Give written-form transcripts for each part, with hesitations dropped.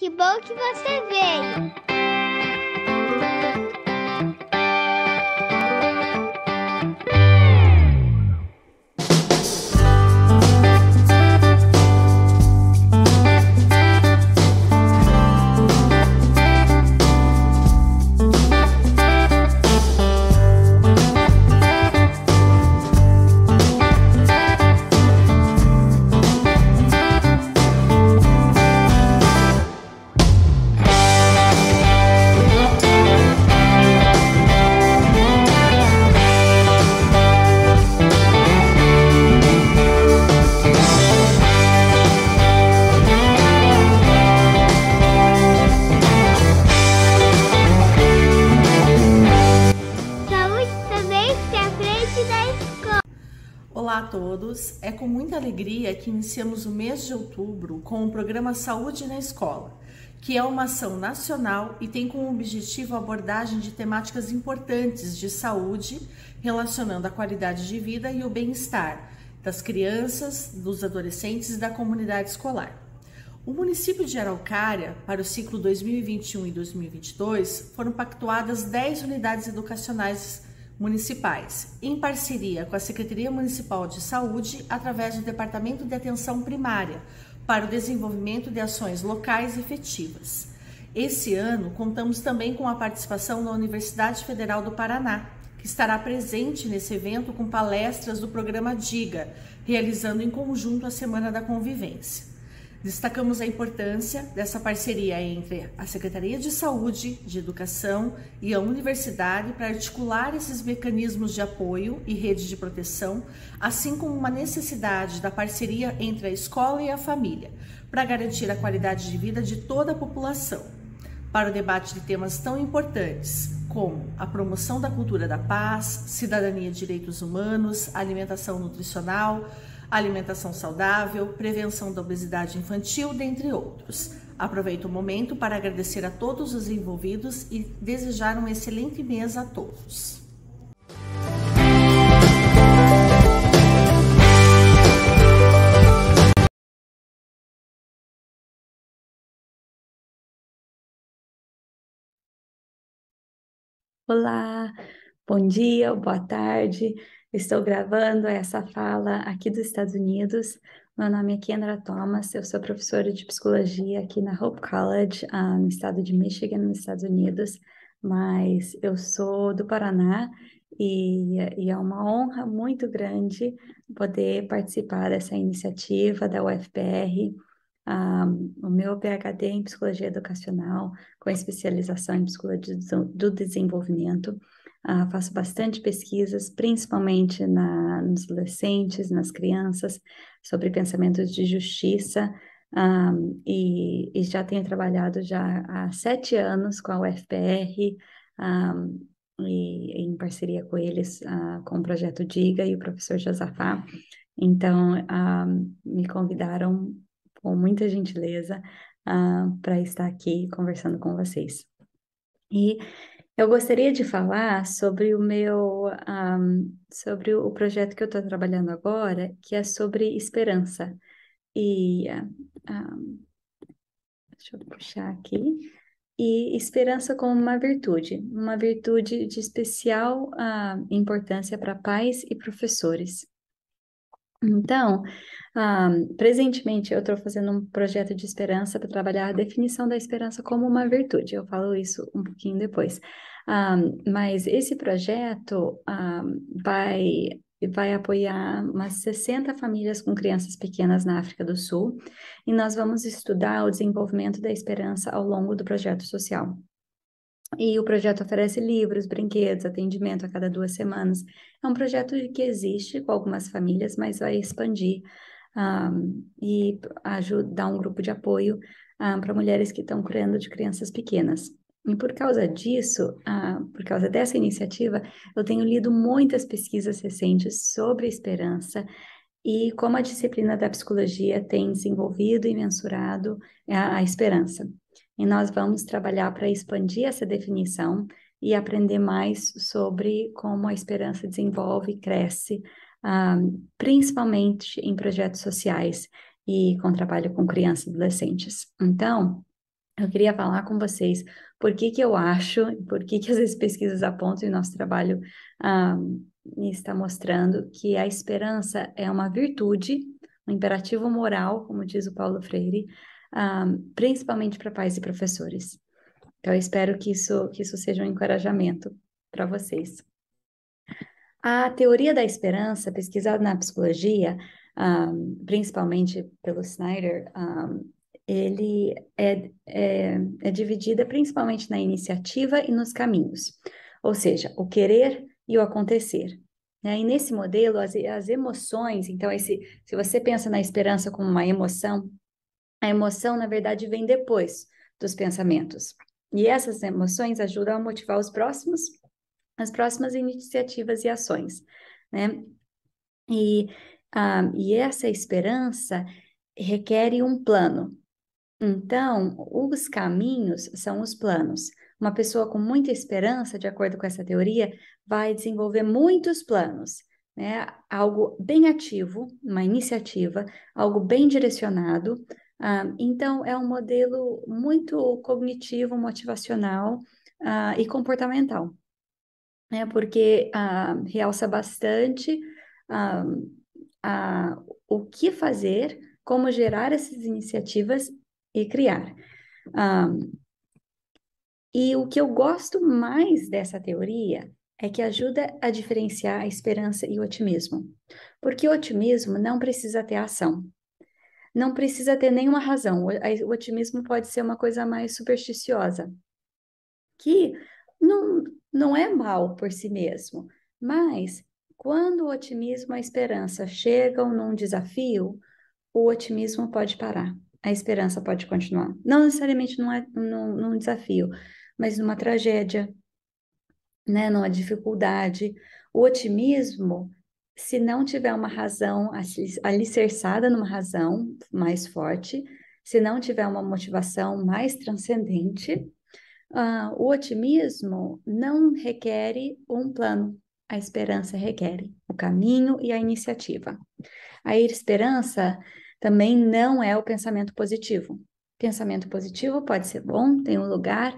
que bom que você veio! Olá a todos, é com muita alegria que iniciamos o mês de outubro com o programa Saúde na Escola, que é uma ação nacional e tem como objetivo a abordagem de temáticas importantes de saúde, relacionando a qualidade de vida e o bem-estar das crianças, dos adolescentes e da comunidade escolar. O município de Araucária, para o ciclo 2021 e 2022, foram pactuadas 10 unidades educacionais municipais, em parceria com a Secretaria Municipal de Saúde, através do Departamento de Atenção Primária, para o desenvolvimento de ações locais efetivas. Esse ano, contamos também com a participação da Universidade Federal do Paraná, que estará presente nesse evento com palestras do programa DIGA, realizando em conjunto a Semana da Convivência. Destacamos a importância dessa parceria entre a Secretaria de Saúde, de Educação e a Universidade para articular esses mecanismos de apoio e rede de proteção, assim como uma necessidade da parceria entre a escola e a família, para garantir a qualidade de vida de toda a população. Para o debate de temas tão importantes como a promoção da cultura da paz, cidadania e direitos humanos, alimentação nutricional, alimentação saudável, prevenção da obesidade infantil, dentre outros. Aproveito o momento para agradecer a todos os envolvidos e desejar um excelente mês a todos. Olá, bom dia, boa tarde. Estou gravando essa fala aqui dos Estados Unidos. Meu nome é Kendra Thomas, eu sou professora de psicologia aqui na Hope College, no estado de Michigan, nos Estados Unidos, mas eu sou do Paraná e é uma honra muito grande poder participar dessa iniciativa da UFPR. O meu PhD em psicologia educacional, com especialização em psicologia do desenvolvimento. Faço bastante pesquisas, principalmente nos adolescentes, nas crianças, sobre pensamentos de justiça, e já tenho trabalhado já há 7 anos com a UFPR, e em parceria com eles, com o projeto DIGA e o professor Josafá. Então, me convidaram com muita gentileza para estar aqui conversando com vocês. E eu gostaria de falar sobre sobre o projeto que eu estou trabalhando agora, que é sobre esperança. E deixa eu puxar aqui. E esperança como uma virtude de especial importância para pais e professores. Então, presentemente eu estou fazendo um projeto de esperança para trabalhar a definição da esperança como uma virtude. Eu falo isso um pouquinho depois. Mas esse projeto vai apoiar umas 60 famílias com crianças pequenas na África do Sul, e nós vamos estudar o desenvolvimento da esperança ao longo do projeto social. E o projeto oferece livros, brinquedos, atendimento a cada 2 semanas. É um projeto que existe com algumas famílias, mas vai expandir e ajudar um grupo de apoio para mulheres que estão cuidando de crianças pequenas. E por causa disso, por causa dessa iniciativa, eu tenho lido muitas pesquisas recentes sobre esperança e como a disciplina da psicologia tem desenvolvido e mensurado a esperança. E nós vamos trabalhar para expandir essa definição e aprender mais sobre como a esperança desenvolve e cresce, principalmente em projetos sociais e com trabalho com crianças e adolescentes. Então, eu queria falar com vocês por que que eu acho, por que que as pesquisas apontam e o nosso trabalho ah, está mostrando que a esperança é uma virtude, um imperativo moral, como diz o Paulo Freire, principalmente para pais e professores. Então, eu espero que isso seja um encorajamento para vocês. A teoria da esperança, pesquisada na psicologia, principalmente pelo Snyder, ele é dividida principalmente na iniciativa e nos caminhos, ou seja, o querer e o acontecer. Né? E nesse modelo, as emoções, então, se você pensa na esperança como uma emoção, a emoção, na verdade, vem depois dos pensamentos. E essas emoções ajudam a motivar as próximas iniciativas e ações, né? E, e essa esperança requer um plano. Então, os caminhos são os planos. Uma pessoa com muita esperança, de acordo com essa teoria, vai desenvolver muitos planos, né? Algo bem ativo, uma iniciativa, algo bem direcionado. Então, é um modelo muito cognitivo, motivacional, e comportamental, né? Porque realça bastante ah, o que fazer, como gerar essas iniciativas e criar. Ah, e o que eu gosto mais dessa teoria é que ajuda a diferenciar a esperança e o otimismo. Porque o otimismo não precisa ter ação, não precisa ter nenhuma razão. O otimismo pode ser uma coisa mais supersticiosa, que não é mal por si mesmo, mas quando o otimismo e a esperança chegam num desafio, o otimismo pode parar, a esperança pode continuar. Não necessariamente num desafio, mas numa tragédia, né, numa dificuldade. O otimismo, se não tiver uma razão alicerçada numa razão mais forte, se não tiver uma motivação mais transcendente, o otimismo não requer um plano, a esperança requer o caminho e a iniciativa. A esperança também não é o pensamento positivo. Pensamento positivo pode ser bom, tem um lugar,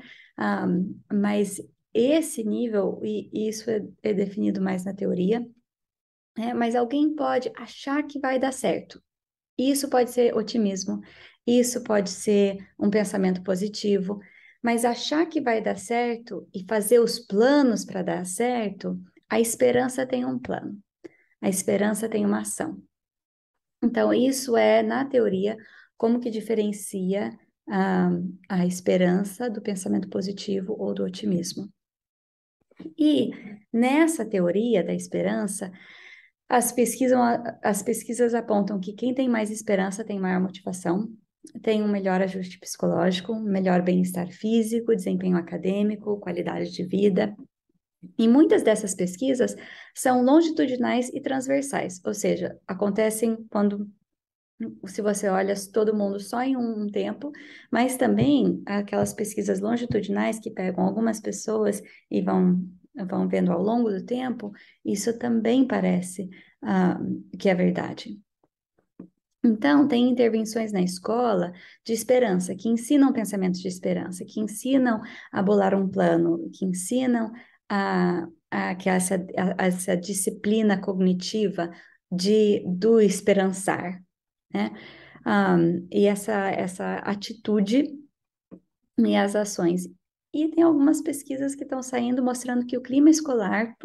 mas esse nível, e isso é definido mais na teoria, mas alguém pode achar que vai dar certo. Isso pode ser otimismo, isso pode ser um pensamento positivo, mas achar que vai dar certo e fazer os planos para dar certo, a esperança tem um plano, a esperança tem uma ação. Então, isso é, na teoria, como que diferencia a esperança do pensamento positivo ou do otimismo. E nessa teoria da esperança, as pesquisas apontam que quem tem mais esperança tem maior motivação, tem um melhor ajuste psicológico, um melhor bem-estar físico, desempenho acadêmico, qualidade de vida. E muitas dessas pesquisas são longitudinais e transversais, ou seja, acontecem quando, se você olha todo mundo só em um tempo, mas também aquelas pesquisas longitudinais que pegam algumas pessoas e vão vendo ao longo do tempo, isso também parece que é verdade. Então, tem intervenções na escola de esperança, que ensinam pensamentos de esperança, que ensinam a bolar um plano, que ensinam que essa disciplina cognitiva do esperançar, né? E essa atitude e as ações. E tem algumas pesquisas que estão saindo mostrando que o clima escolar,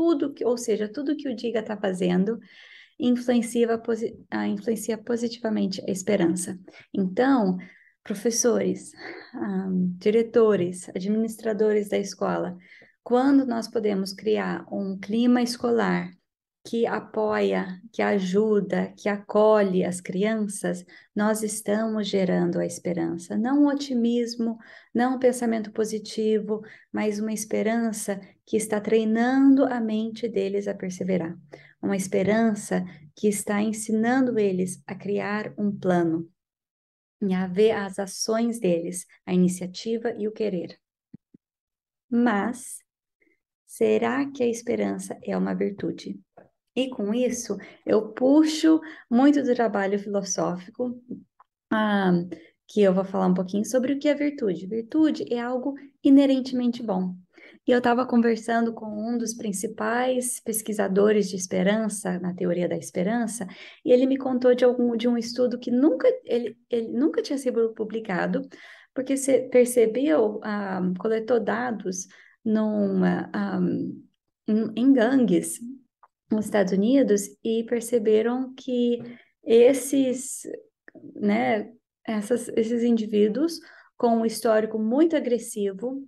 ou seja, tudo que o DIGA está fazendo, influencia positivamente a esperança. Então, professores, diretores, administradores da escola, quando nós podemos criar um clima escolar que apoia, que ajuda, que acolhe as crianças, nós estamos gerando a esperança, não o otimismo, não o pensamento positivo, mas uma esperança que está treinando a mente deles a perseverar, uma esperança que está ensinando eles a criar um plano, e a ver as ações deles, a iniciativa e o querer. Mas será que a esperança é uma virtude? E com isso, eu puxo muito do trabalho filosófico, que eu vou falar um pouquinho sobre o que é virtude. Virtude é algo inerentemente bom. E eu estava conversando com um dos principais pesquisadores de esperança, na teoria da esperança, e ele me contou de um estudo que ele nunca tinha sido publicado, porque você percebeu, coletou dados em gangues nos Estados Unidos e perceberam que esses, né, esses indivíduos com um histórico muito agressivo,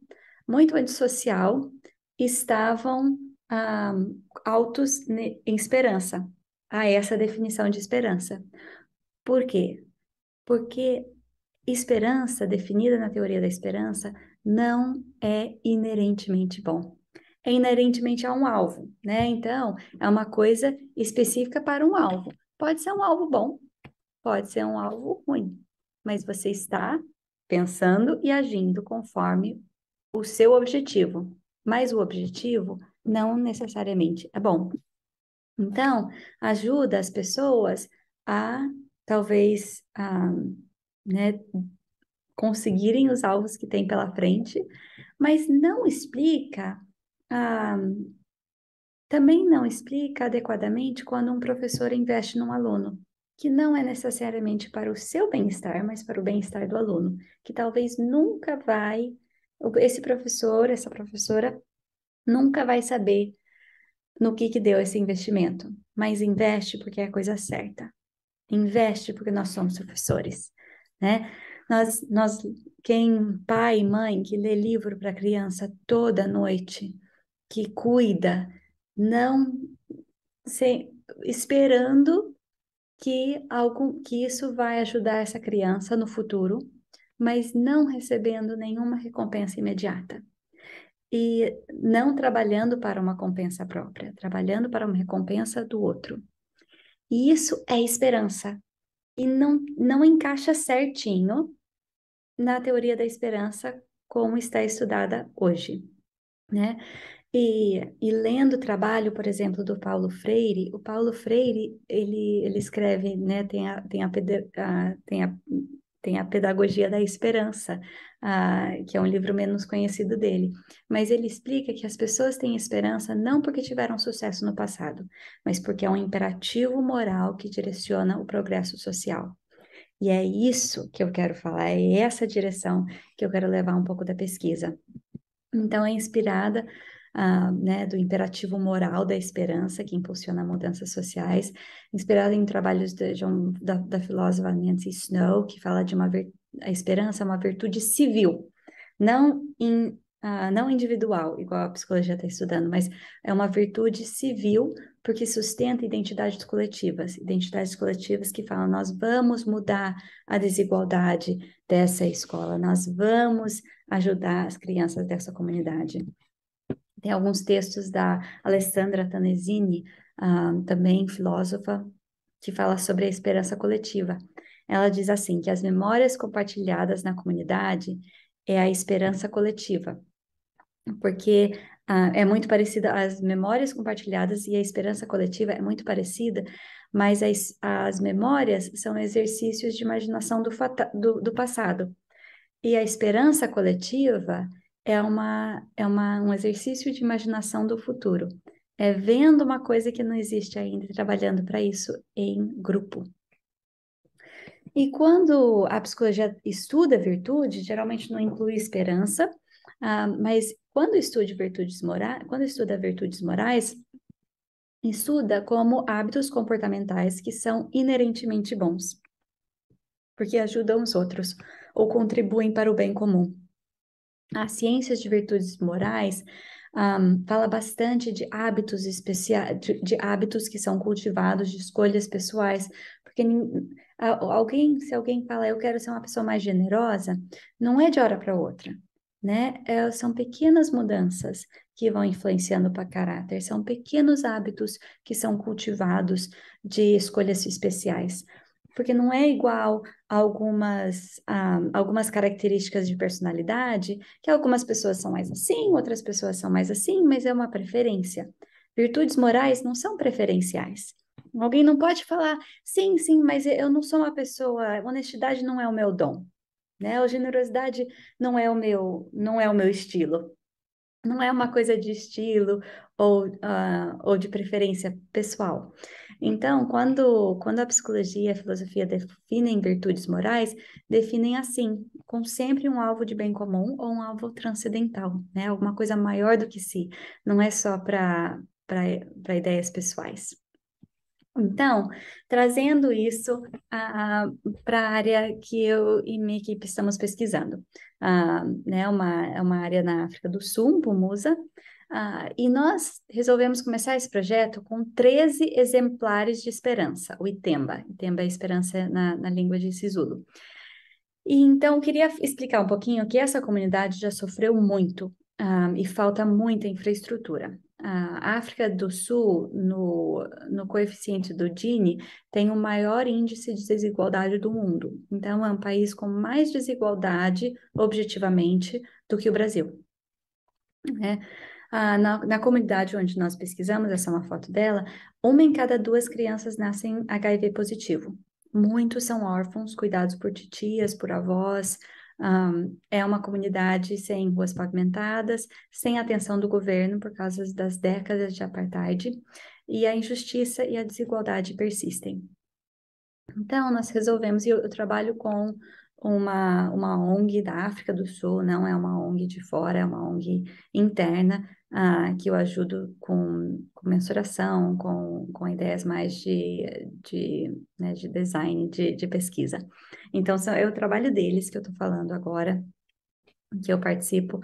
muito antissocial, estavam ah, altos em esperança, a essa definição de esperança. Por quê? Porque esperança, definida na teoria da esperança, não é inerentemente bom. É inerentemente a um alvo, né? Então, é uma coisa específica para um alvo. Pode ser um alvo bom, pode ser um alvo ruim, mas você está pensando e agindo conforme o seu objetivo. Mas o objetivo não necessariamente é bom. Então, ajuda as pessoas a talvez né, conseguirem os alvos que têm pela frente, mas não explica, ah, também não explica adequadamente quando um professor investe num aluno, que não é necessariamente para o seu bem-estar, mas para o bem-estar do aluno, que talvez nunca vai, esse professor, essa professora, nunca vai saber no que deu esse investimento, mas investe porque é a coisa certa. Investe porque nós somos professores, né? Nós, quem pai e mãe que lê livro para criança toda noite, que cuida, não se, esperando que isso vai ajudar essa criança no futuro, mas não recebendo nenhuma recompensa imediata. E não trabalhando para uma compensa própria, trabalhando para uma recompensa do outro. E isso é esperança. E não encaixa certinho na teoria da esperança como está estudada hoje, né? E lendo o trabalho, por exemplo, do Paulo Freire, o Paulo Freire, ele escreve, né, tem a Pedagogia da Esperança, que é um livro menos conhecido dele, mas ele explica que as pessoas têm esperança não porque tiveram sucesso no passado, mas porque é um imperativo moral que direciona o progresso social. E é isso que eu quero falar, é essa direção que eu quero levar um pouco da pesquisa. Então, é inspirada, né, do imperativo moral da esperança, que impulsiona mudanças sociais, inspirada em trabalhos da filósofa Nancy Snow, que fala de a esperança é uma virtude civil, não individual, igual a psicologia está estudando, mas é uma virtude civil, porque sustenta identidades coletivas que falam, nós vamos mudar a desigualdade dessa escola, nós vamos ajudar as crianças dessa comunidade. Tem alguns textos da Alessandra Tanesini, também filósofa, que fala sobre a esperança coletiva. Ela diz assim, que as memórias compartilhadas na comunidade é a esperança coletiva, porque é muito parecida, as memórias compartilhadas e a esperança coletiva é muito parecida, mas as memórias são exercícios de imaginação do passado. E a esperança coletiva um exercício de imaginação do futuro. É vendo uma coisa que não existe ainda e trabalhando para isso em grupo. E quando a psicologia estuda virtude, geralmente não inclui esperança, mas quando estuda virtudes morais, estuda como hábitos comportamentais que são inerentemente bons, porque ajudam os outros ou contribuem para o bem comum. As ciências de virtudes morais fala bastante de hábitos especiais, de hábitos que são cultivados, de escolhas pessoais, porque se alguém fala, eu quero ser uma pessoa mais generosa, não é de hora para outra, né? São pequenas mudanças que vão influenciando para caráter, são pequenos hábitos que são cultivados de escolhas especiais. Porque não é igual a algumas características de personalidade, que algumas pessoas são mais assim, outras pessoas são mais assim, mas é uma preferência. Virtudes morais não são preferenciais. Alguém não pode falar, sim, mas eu não sou uma pessoa, honestidade não é o meu dom. né? A generosidade não é o meu estilo. Não é uma coisa de estilo ou de preferência pessoal. Então, quando a psicologia e a filosofia definem virtudes morais, definem assim, com sempre um alvo de bem comum ou um alvo transcendental, né? Alguma coisa maior do que si, não é só para ideias pessoais. Então, trazendo isso para a área que eu e minha equipe estamos pesquisando. Né, é uma área na África do Sul, Bumusa, e nós resolvemos começar esse projeto com 13 exemplares de esperança, o Itemba. Itemba é esperança na língua de Sisulu. E então, eu queria explicar um pouquinho que essa comunidade já sofreu muito, e falta muita infraestrutura. A África do Sul, no coeficiente do Gini, tem o maior índice de desigualdade do mundo. Então, é um país com mais desigualdade, objetivamente, do que o Brasil, né? Na comunidade onde nós pesquisamos, essa é uma foto dela, uma em cada duas crianças nascem HIV positivo. Muitos são órfãos, cuidados por titias, por avós. É uma comunidade sem ruas pavimentadas, sem atenção do governo por causa das décadas de apartheid, e a injustiça e a desigualdade persistem. Então, nós resolvemos, e eu trabalho com uma ONG da África do Sul, não é uma ONG de fora, é uma ONG interna, que eu ajudo com mensuração, com ideias mais né, de design, de pesquisa. Então, é o trabalho deles que eu estou falando agora, que eu participo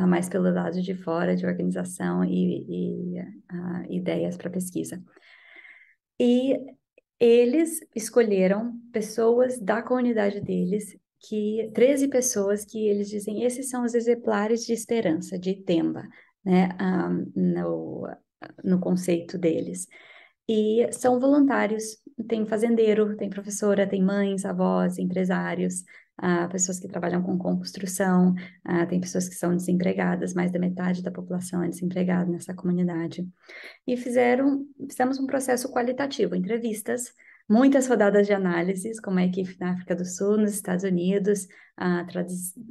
mais pelo lado de fora, de organização e ideias para pesquisa. E eles escolheram pessoas da comunidade deles, 13 pessoas que eles dizem, esses são os exemplares de esperança, de Temba, né, no conceito deles. E são voluntários, tem fazendeiro, tem professora, tem mães, avós, empresários, pessoas que trabalham com construção, tem pessoas que são desempregadas, mais da metade da população é desempregada nessa comunidade. E fizemos um processo qualitativo, entrevistas, muitas rodadas de análises, com a equipe na África do Sul, nos Estados Unidos,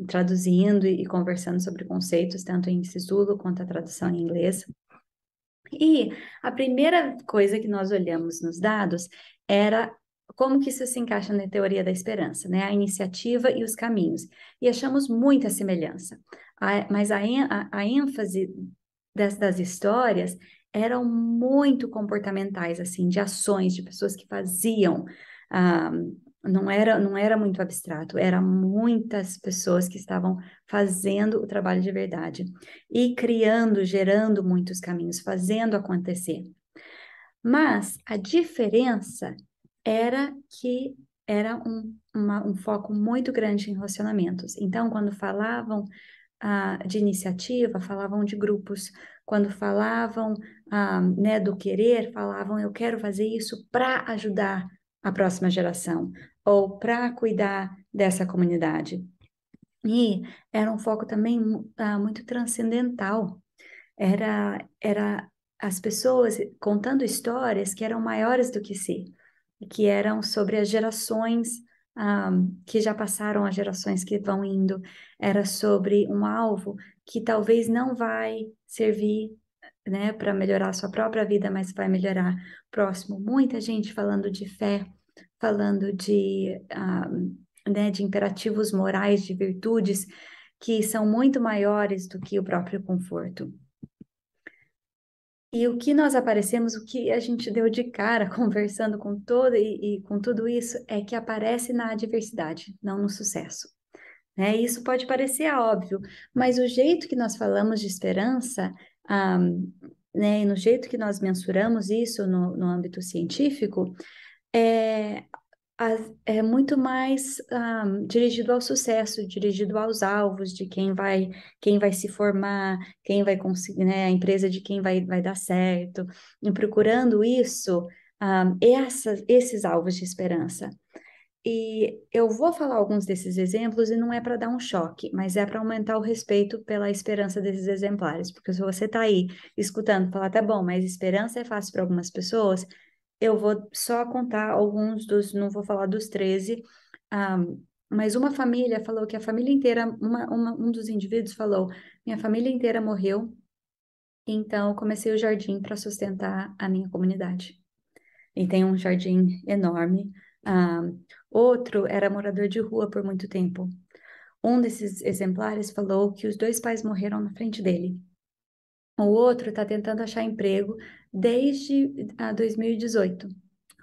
traduzindo e conversando sobre conceitos, tanto em Sisulu quanto a tradução em inglês. E a primeira coisa que nós olhamos nos dados era como que isso se encaixa na teoria da esperança, né? A iniciativa e os caminhos. E achamos muita semelhança. Mas a ênfase das histórias eram muito comportamentais, assim, de ações, de pessoas que faziam. Não era muito abstrato, eram muitas pessoas que estavam fazendo o trabalho de verdade e criando, gerando muitos caminhos, fazendo acontecer. Mas a diferença era que era um foco muito grande em relacionamentos. Então, quando falavam de iniciativa, falavam de grupos. Quando falavam né, do querer, falavam eu quero fazer isso para ajudar a próxima geração ou para cuidar dessa comunidade. E era um foco também muito transcendental. Era as pessoas contando histórias que eram maiores do que si, que eram sobre as gerações que já passaram, as gerações que vão indo. Era sobre um alvo que talvez não vai servir, né, para melhorar a sua própria vida, mas vai melhorar o próximo. Muita gente falando de fé, falando né, de imperativos morais, de virtudes que são muito maiores do que o próprio conforto. E o que nós aparecemos, o que a gente deu de cara conversando com todo e com tudo isso, é que aparece na adversidade, não no sucesso. Né? Isso pode parecer óbvio, mas o jeito que nós falamos de esperança, né, e no jeito que nós mensuramos isso no âmbito científico, é, é muito mais dirigido ao sucesso, dirigido aos alvos de quem vai se formar, quem vai conseguir, né, a empresa de quem vai dar certo, e procurando isso, esses alvos de esperança. E eu vou falar alguns desses exemplos e não é para dar um choque, mas é para aumentar o respeito pela esperança desses exemplares, porque se você está aí escutando, falar, tá bom, mas esperança é fácil para algumas pessoas, eu vou só contar alguns não vou falar dos 13, Mas uma família falou que a família inteira, um dos indivíduos falou, minha família inteira morreu, então eu comecei o jardim para sustentar a minha comunidade. E tem um jardim enorme. Ah, outro era morador de rua por muito tempo. Um desses exemplares falou que os dois pais morreram na frente dele. O outro está tentando achar emprego desde 2018.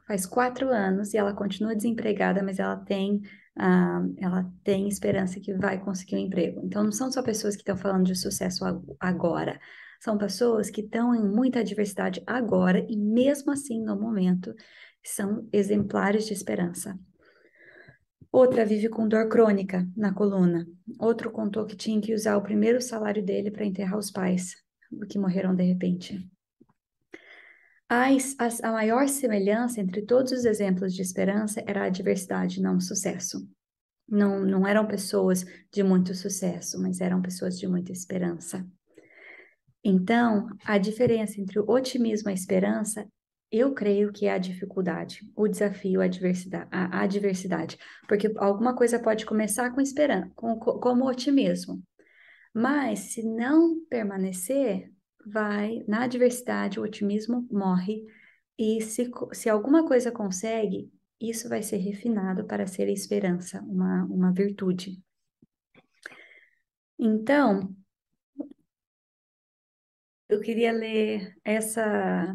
Faz 4 anos e ela continua desempregada, mas ela tem esperança que vai conseguir um emprego. Então, não são só pessoas que estão falando de sucesso agora, são pessoas que estão em muita adversidade agora e, mesmo assim, no momento, são exemplares de esperança. Outra vive com dor crônica na coluna. Outro contou que tinha que usar o primeiro salário dele para enterrar os pais, que morreram de repente. A maior semelhança entre todos os exemplos de esperança era a adversidade, não o sucesso. Não eram pessoas de muito sucesso, mas eram pessoas de muita esperança. Então, a diferença entre o otimismo e a esperança, eu creio que é a dificuldade, o desafio, a adversidade. Porque alguma coisa pode começar com esperança, como otimismo. Mas, se não permanecer, na adversidade, o otimismo morre. E se alguma coisa consegue, isso vai ser refinado para ser a esperança, uma virtude. Então, eu queria ler essa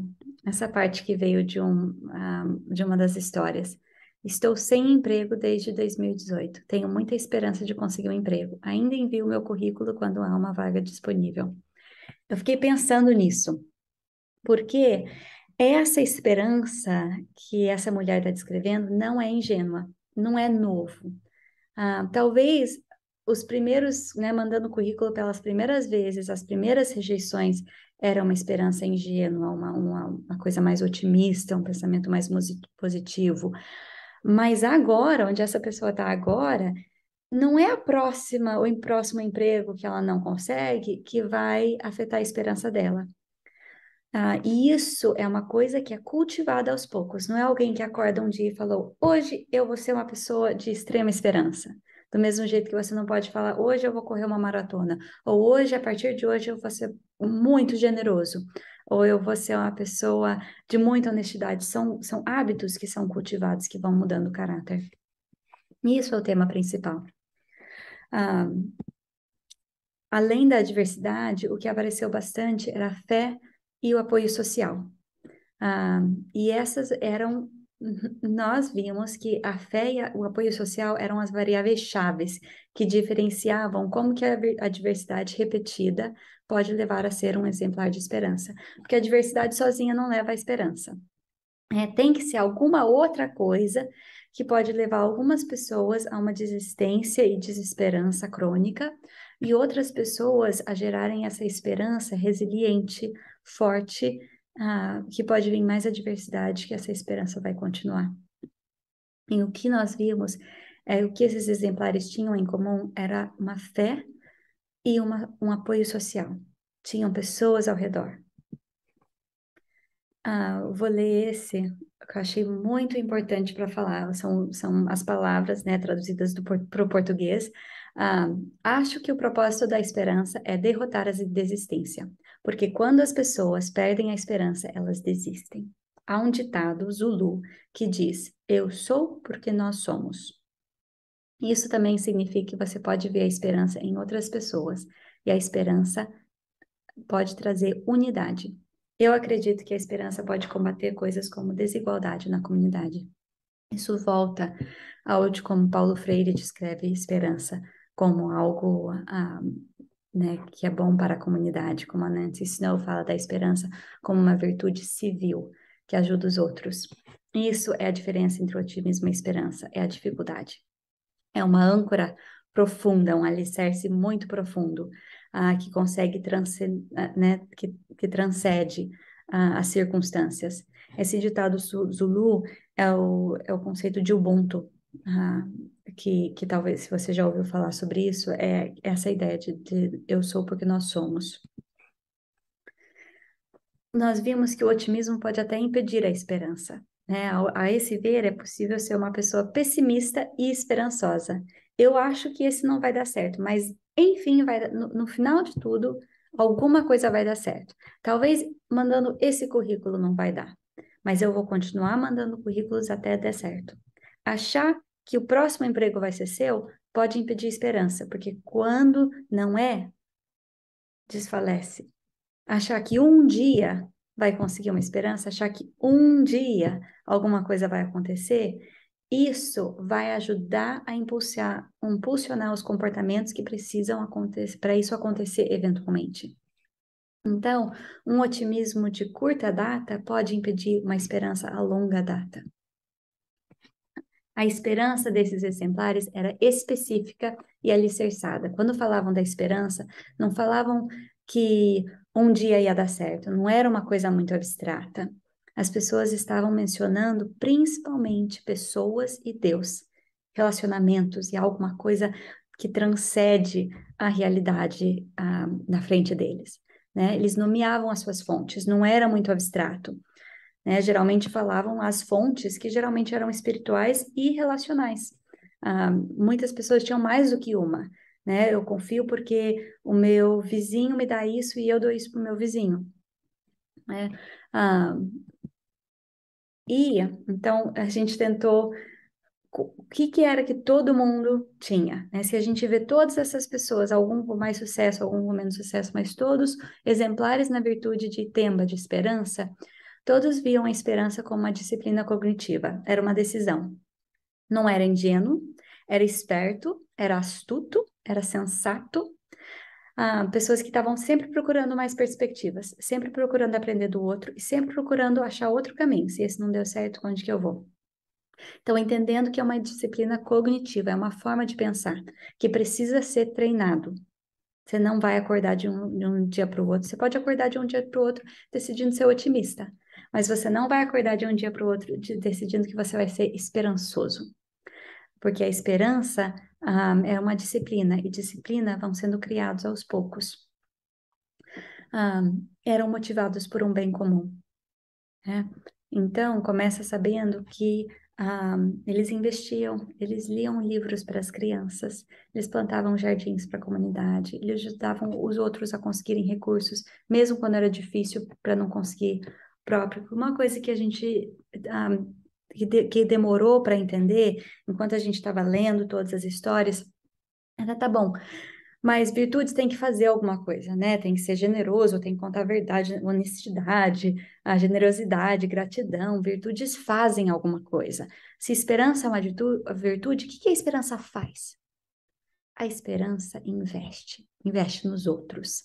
parte que veio de uma das histórias. Estou sem emprego desde 2018. Tenho muita esperança de conseguir um emprego. Ainda envio meu currículo quando há uma vaga disponível. Eu fiquei pensando nisso, porque essa esperança que essa mulher está descrevendo não é ingênua, não é novo. Talvez os primeiros, né, mandando currículo pelas primeiras vezes, as primeiras rejeições era uma esperança ingênua, uma coisa mais otimista, um pensamento mais positivo. Mas agora, onde essa pessoa está agora, não é o próximo emprego que ela não consegue que vai afetar a esperança dela. E isso é uma coisa que é cultivada aos poucos. Não é alguém que acorda um dia e falou, hoje eu vou ser uma pessoa de extrema esperança. Do mesmo jeito que você não pode falar, hoje eu vou correr uma maratona. Ou hoje, a partir de hoje, eu vou ser muito generoso. Ou eu vou ser uma pessoa de muita honestidade. São hábitos que são cultivados, que vão mudando o caráter. E isso é o tema principal. Ah, além da adversidade, o que apareceu bastante era a fé e o apoio social. E essas eram, nós vimos que a fé e o apoio social eram as variáveis chaves que diferenciavam como que a adversidade repetida pode levar a ser um exemplar de esperança. Porque a adversidade sozinha não leva à esperança. Tem que ser alguma outra coisa que pode levar algumas pessoas a uma desistência e desesperança crônica e outras pessoas a gerarem essa esperança resiliente, forte, que pode vir mais adversidade, que essa esperança vai continuar. E o que nós vimos, o que esses exemplares tinham em comum era uma fé e um apoio social. Tinham pessoas ao redor. Vou ler esse, que eu achei muito importante para falar. São as palavras, né, traduzidas para o português. Acho que o propósito da esperança é derrotar a desistência, porque quando as pessoas perdem a esperança, elas desistem. Há um ditado Zulu que diz: eu sou porque nós somos. Isso também significa que você pode ver a esperança em outras pessoas, e a esperança pode trazer unidade. Eu acredito que a esperança pode combater coisas como desigualdade na comunidade. Isso volta ao de como Paulo Freire descreve esperança como algo né, que é bom para a comunidade, como a Nancy Snow fala da esperança como uma virtude civil que ajuda os outros. Isso é a diferença entre o otimismo e a esperança, é a dificuldade. É uma âncora profunda, um alicerce muito profundo, que consegue né, que transcende as circunstâncias. Esse ditado Zulu é o conceito de Ubuntu, que talvez, se você já ouviu falar sobre isso, é essa ideia de eu sou porque nós somos. Nós vimos que o otimismo pode até impedir a esperança. né? A esse ver, é possível ser uma pessoa pessimista e esperançosa. Eu acho que esse não vai dar certo, mas enfim, no final de tudo, alguma coisa vai dar certo. Talvez mandando esse currículo não vai dar, mas eu vou continuar mandando currículos até dar certo. Achar que o próximo emprego vai ser seu pode impedir esperança, porque quando não é, desfalece. Achar que um dia vai conseguir uma esperança, achar que um dia alguma coisa vai acontecer, isso vai ajudar a impulsionar os comportamentos que precisam acontecer para isso acontecer eventualmente. Então, um otimismo de curta data pode impedir uma esperança a longa data. A esperança desses exemplares era específica e alicerçada. Quando falavam da esperança, não falavam que um dia ia dar certo, não era uma coisa muito abstrata. As pessoas estavam mencionando principalmente pessoas e Deus, relacionamentos e alguma coisa que transcende a realidade na frente deles, né? Eles nomeavam as suas fontes, não era muito abstrato, né? Geralmente falavam as fontes, que geralmente eram espirituais e relacionais. Muitas pessoas tinham mais do que uma, né? Eu confio porque o meu vizinho me dá isso e eu dou isso para o meu vizinho, né? Ah, então a gente tentou o que que era que todo mundo tinha, né? Se a gente vê todas essas pessoas, algum com mais sucesso, algum com menos sucesso, mas todos exemplares na virtude de Temba, de esperança, todos viam a esperança como uma disciplina cognitiva, era uma decisão. Não era ingênuo, era esperto, era astuto, era sensato. Pessoas que estavam sempre procurando mais perspectivas, sempre procurando aprender do outro e sempre procurando achar outro caminho. Se esse não deu certo, onde que eu vou? Então, entendendo que é uma disciplina cognitiva, é uma forma de pensar que precisa ser treinado. Você não vai acordar de um dia para o outro. Você pode acordar de um dia para o outro decidindo ser otimista, mas você não vai acordar de um dia para o outro decidindo que você vai ser esperançoso. Porque a esperança, é uma disciplina, e disciplina vão sendo criados aos poucos. Eram motivados por um bem comum, né? Então, começa sabendo que eles investiam, eles liam livros para as crianças, eles plantavam jardins para a comunidade, eles ajudavam os outros a conseguirem recursos, mesmo quando era difícil para não conseguir próprio. Uma coisa que a gente que demorou para entender, enquanto a gente estava lendo todas as histórias, era tá bom. Mas virtudes tem que fazer alguma coisa, né? Tem que ser generoso, tem que contar a verdade, honestidade, a generosidade, gratidão. Virtudes fazem alguma coisa. Se esperança é uma virtude, o que a esperança faz? A esperança investe nos outros.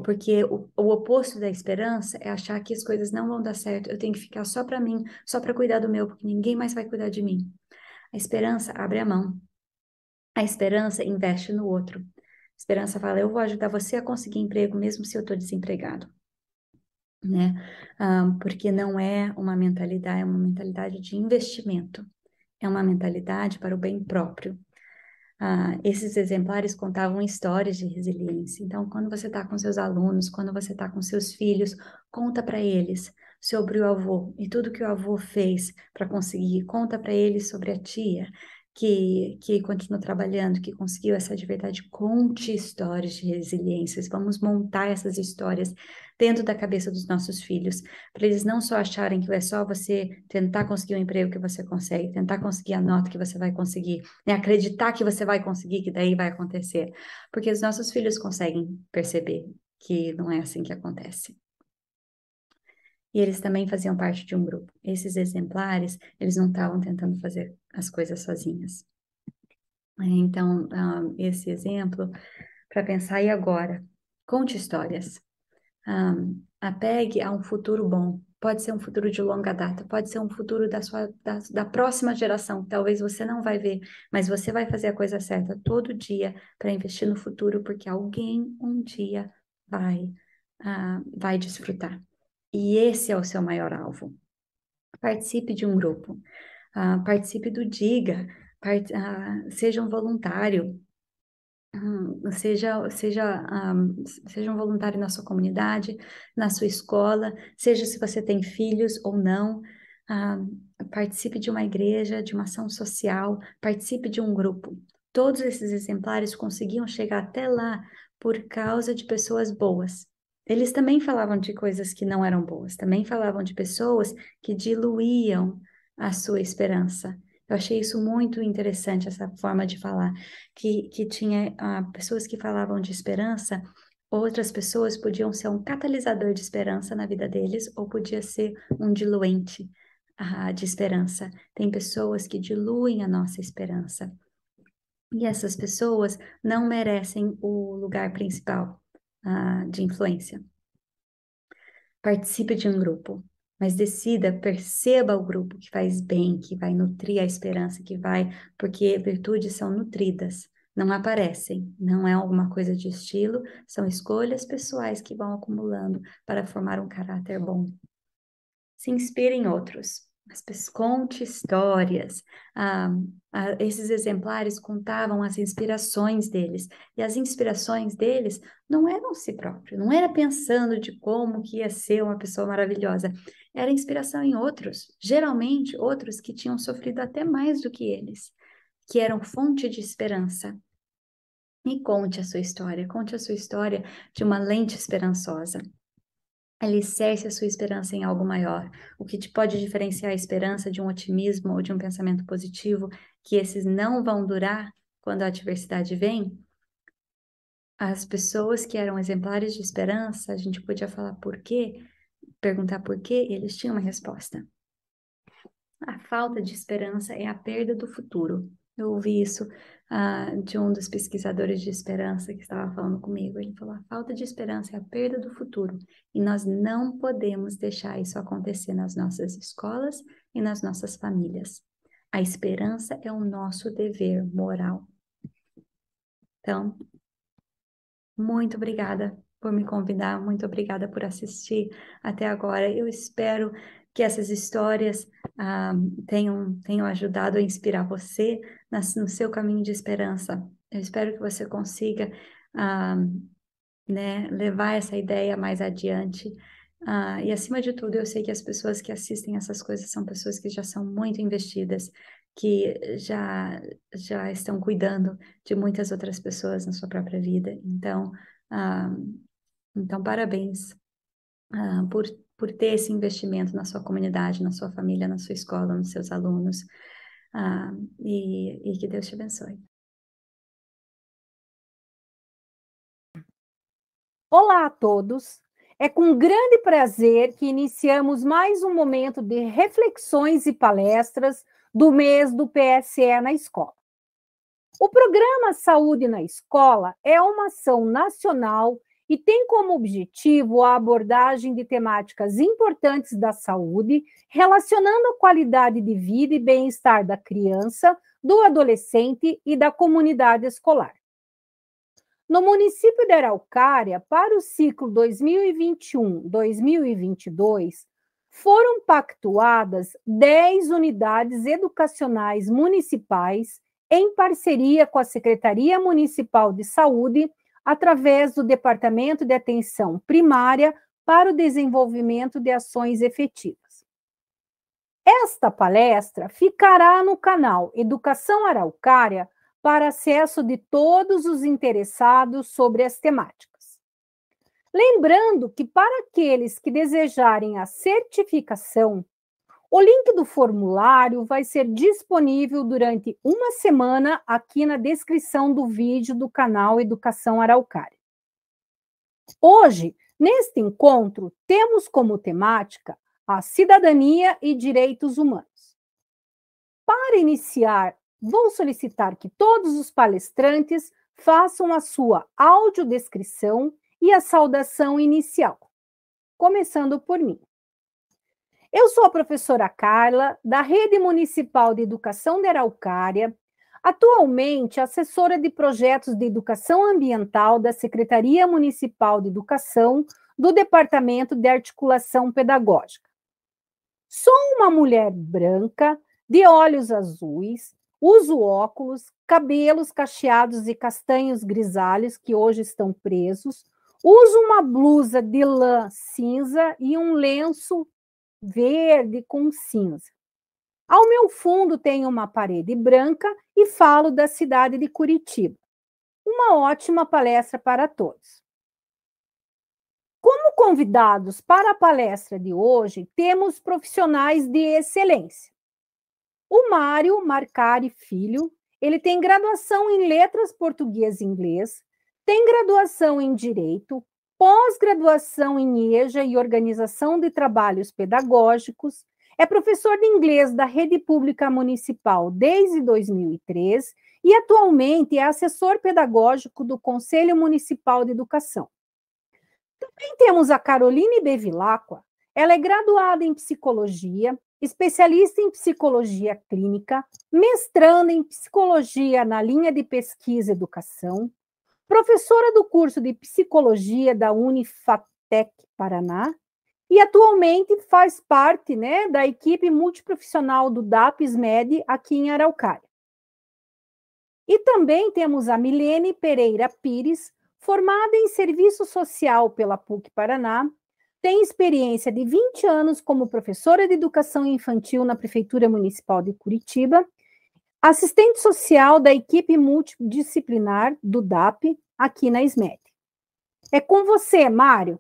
Porque o oposto da esperança é achar que as coisas não vão dar certo, eu tenho que ficar só para mim, só para cuidar do meu, porque ninguém mais vai cuidar de mim. A esperança abre a mão. A esperança investe no outro. A esperança fala, eu vou ajudar você a conseguir emprego mesmo se eu estou desempregado, né? Porque não é uma mentalidade de investimento. É uma mentalidade para o bem próprio. Esses exemplares contavam histórias de resiliência. Então, quando você está com seus alunos, quando você está com seus filhos, conta para eles sobre o avô e tudo que o avô fez para conseguir. Conta para eles sobre a tia que continuou trabalhando, que conseguiu essa de verdade. Conte histórias de resiliências. Vamos montar essas histórias dentro da cabeça dos nossos filhos, para eles não só acharem que é só você tentar conseguir um emprego que você consegue, tentar conseguir a nota que você vai conseguir, né? Acreditar que você vai conseguir, que daí vai acontecer. Porque os nossos filhos conseguem perceber que não é assim que acontece. E eles também faziam parte de um grupo. Esses exemplares, eles não estavam tentando fazer as coisas sozinhas. Então, esse exemplo, para pensar, e agora? Conte histórias. Apegue a um futuro bom. Pode ser um futuro de longa data, pode ser um futuro da próxima geração. Talvez você não vai ver, mas você vai fazer a coisa certa todo dia para investir no futuro, porque alguém um dia vai desfrutar. E esse é o seu maior alvo. Participe de um grupo, participe do Diga, seja um voluntário. Seja um voluntário na sua comunidade, na sua escola, seja se você tem filhos ou não, participe de uma igreja, de uma ação social, participe de um grupo. Todos esses exemplares conseguiam chegar até lá por causa de pessoas boas. Eles também falavam de coisas que não eram boas, também falavam de pessoas que diluíam a sua esperança. Eu achei isso muito interessante, essa forma de falar, que tinha pessoas que falavam de esperança, outras pessoas podiam ser um catalisador de esperança na vida deles, ou podia ser um diluente de esperança. Tem pessoas que diluem a nossa esperança. E essas pessoas não merecem o lugar principal de influência. Participe de um grupo, mas decida, perceba o grupo que faz bem, que vai nutrir a esperança, porque virtudes são nutridas, não aparecem, não é alguma coisa de estilo, são escolhas pessoais que vão acumulando para formar um caráter bom. Se inspire em outros. Conte histórias. Esses exemplares contavam as inspirações deles. E as inspirações deles não eram si próprio, não era pensando de como que ia ser uma pessoa maravilhosa. Era inspiração em outros, geralmente outros que tinham sofrido até mais do que eles, que eram fonte de esperança. E conte a sua história de uma lente esperançosa. Alicerce a sua esperança em algo maior. O que te pode diferenciar a esperança de um otimismo ou de um pensamento positivo, que esses não vão durar quando a adversidade vem? As pessoas que eram exemplares de esperança, a gente podia falar por quê, perguntar por quê, e eles tinham uma resposta. A falta de esperança é a perda do futuro. Eu ouvi isso de um dos pesquisadores de esperança que estava falando comigo. Ele falou: a falta de esperança é a perda do futuro. E nós não podemos deixar isso acontecer nas nossas escolas e nas nossas famílias. A esperança é o nosso dever moral. Então, muito obrigada por me convidar, muito obrigada por assistir até agora. Eu espero que essas histórias tenham ajudado a inspirar você no seu caminho de esperança. Eu espero que você consiga levar essa ideia mais adiante. E, acima de tudo, eu sei que as pessoas que assistem essas coisas são pessoas que já são muito investidas, que já estão cuidando de muitas outras pessoas na sua própria vida. Então, parabéns por ter esse investimento na sua comunidade, na sua família, na sua escola, nos seus alunos. E que Deus te abençoe. Olá a todos! É com grande prazer que iniciamos mais um momento de reflexões e palestras do mês do PSE na escola. O programa Saúde na Escola é uma ação nacional e tem como objetivo a abordagem de temáticas importantes da saúde, relacionando a qualidade de vida e bem-estar da criança, do adolescente e da comunidade escolar. No município de Araucária, para o ciclo 2021-2022, foram pactuadas 10 unidades educacionais municipais em parceria com a Secretaria Municipal de Saúde, através do Departamento de Atenção Primária para o Desenvolvimento de Ações Efetivas. Esta palestra ficará no canal Educação Araucária para acesso de todos os interessados sobre as temáticas. Lembrando que, para aqueles que desejarem a certificação, o link do formulário vai ser disponível durante uma semana aqui na descrição do vídeo do canal Educação Araucária. Hoje, neste encontro, temos como temática a cidadania e direitos humanos. Para iniciar, vou solicitar que todos os palestrantes façam a sua audiodescrição e a saudação inicial, começando por mim. Eu sou a professora Carla, da Rede Municipal de Educação de Araucária, atualmente assessora de projetos de educação ambiental da Secretaria Municipal de Educação do Departamento de Articulação Pedagógica. Sou uma mulher branca, de olhos azuis, Uso óculos, cabelos cacheados e castanhos grisalhos, que hoje estão presos. Uso uma blusa de lã cinza e um lenço verde com cinza. Ao meu fundo tem uma parede branca e falo da cidade de Curitiba. Uma ótima palestra para todos. Como convidados para a palestra de hoje, temos profissionais de excelência. O Mário Marcari Filho, ele tem graduação em Letras Português e Inglês, tem graduação em Direito, pós-graduação em EJA e Organização de Trabalhos Pedagógicos, é professor de inglês da Rede Pública Municipal desde 2003 e atualmente é assessor pedagógico do Conselho Municipal de Educação. Também temos a Caroline Bevilacqua, ela é graduada em Psicologia, especialista em Psicologia Clínica, mestranda em Psicologia na linha de Pesquisa e Educação, professora do curso de Psicologia da Unifatec Paraná, e atualmente faz parte, né, da equipe multiprofissional do DAPS-MED aqui em Araucária. E também temos a Milene Pereira Pires, formada em Serviço Social pela PUC Paraná, tem experiência de 20 anos como professora de Educação Infantil na Prefeitura Municipal de Curitiba, assistente social da equipe multidisciplinar do DAP aqui na SMED. É com você, Mário.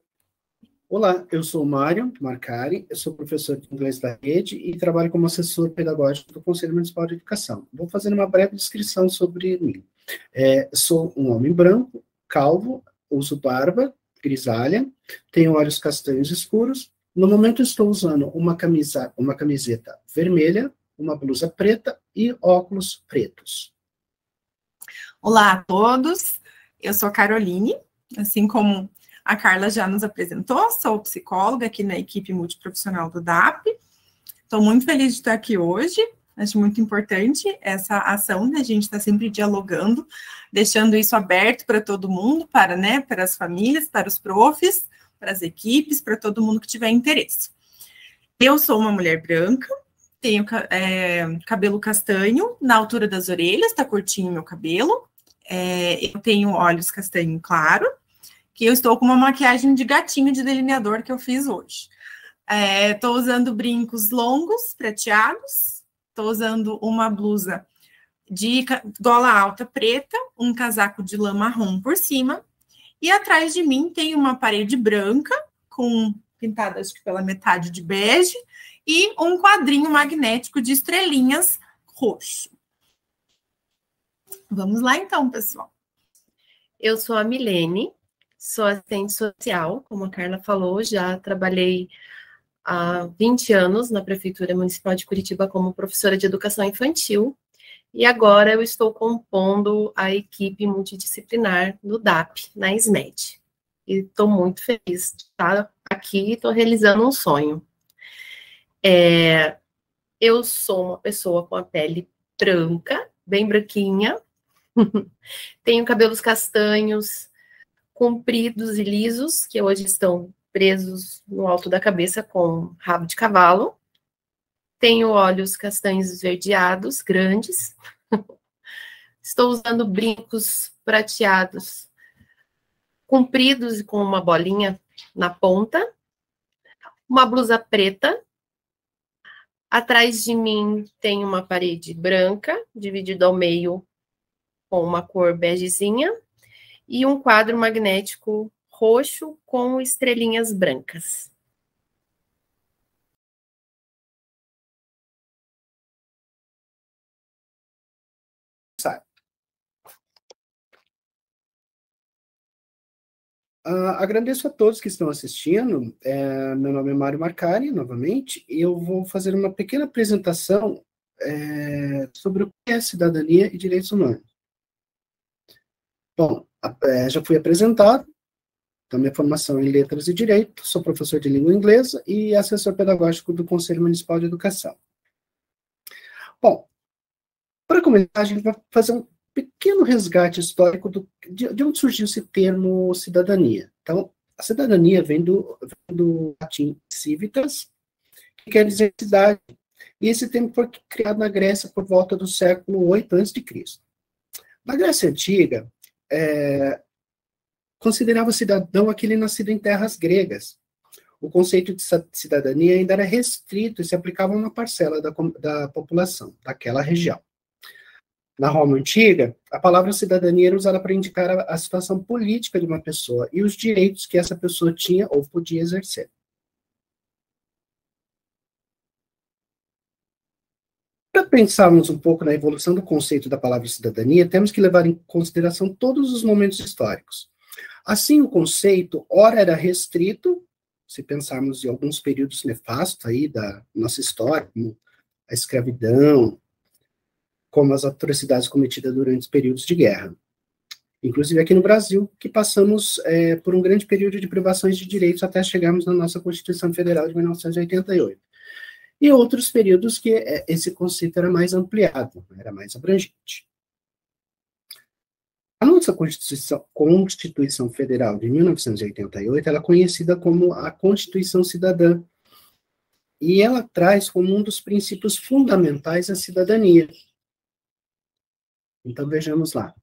Olá, eu sou o Mário Marcari, eu sou professor de inglês da rede e trabalho como assessor pedagógico do Conselho Municipal de Educação. Vou fazer uma breve descrição sobre mim. Sou um homem branco, calvo, uso barba, grisalha, tenho olhos castanhos escuros. No momento estou usando uma camiseta vermelha, uma blusa preta e óculos pretos. Olá a todos, eu sou a Caroline, assim como a Carla já nos apresentou, sou psicóloga aqui na equipe multiprofissional do DAP. Estou muito feliz de estar aqui hoje, acho muito importante essa ação, né? A gente está sempre dialogando, deixando isso aberto para todo mundo, para as famílias, para os profs, para as equipes, para todo mundo que tiver interesse. Eu sou uma mulher branca, tenho cabelo castanho na altura das orelhas, está curtinho meu cabelo, eu tenho olhos castanho claro, que eu estou com uma maquiagem de gatinho de delineador que eu fiz hoje. Estou usando brincos longos, prateados, estou usando uma blusa de gola alta preta, um casaco de lã marrom por cima, e atrás de mim tem uma parede branca, pintada acho que pela metade de bege, e um quadrinho magnético de estrelinhas roxo. Vamos lá então, pessoal. Eu sou a Milene, sou assistente social, como a Carla falou, já trabalhei há 20 anos na Prefeitura Municipal de Curitiba como professora de educação infantil, e agora eu estou compondo a equipe multidisciplinar do DAP, na SMED. E estou muito feliz de estar aqui, estou realizando um sonho. Eu sou uma pessoa com a pele branca, bem branquinha, tenho cabelos castanhos, compridos e lisos, que hoje estão presos no alto da cabeça com rabo de cavalo. Tenho olhos castanhos esverdeados, grandes. Estou usando brincos prateados, compridos e com uma bolinha na ponta. Uma blusa preta. Atrás de mim tem uma parede branca, dividida ao meio com uma cor begezinha. E um quadro magnético roxo com estrelinhas brancas. Agradeço a todos que estão assistindo. Meu nome é Mário Marcari, novamente, e eu vou fazer uma pequena apresentação sobre o que é cidadania e direitos humanos. Bom, já fui apresentado, então minha formação em Letras e Direito, sou professor de língua inglesa e assessor pedagógico do Conselho Municipal de Educação. Bom, para começar, a gente vai fazer um pequeno resgate histórico de onde surgiu esse termo cidadania. Então, a cidadania vem do latim civitas, que quer dizer cidade. e esse termo foi criado na Grécia por volta do século 8 a.C. Na Grécia Antiga, considerava cidadão aquele nascido em terras gregas. O conceito de cidadania ainda era restrito e se aplicava a uma parcela da população daquela região. Na Roma Antiga, a palavra cidadania era usada para indicar a situação política de uma pessoa e os direitos que essa pessoa tinha ou podia exercer. Para pensarmos um pouco na evolução do conceito da palavra cidadania, temos que levar em consideração todos os momentos históricos. Assim, o conceito, ora era restrito, se pensarmos em alguns períodos nefastos aí da nossa história, como a escravidão, como as atrocidades cometidas durante os períodos de guerra. Inclusive aqui no Brasil, que passamos por um grande período de privações de direitos até chegarmos na nossa Constituição Federal de 1988. E outros períodos que esse conceito era mais ampliado, era mais abrangente. A nossa Constituição Federal de 1988, ela é conhecida como a Constituição Cidadã, e ela traz como um dos princípios fundamentais a cidadania. Então, vejamos lá.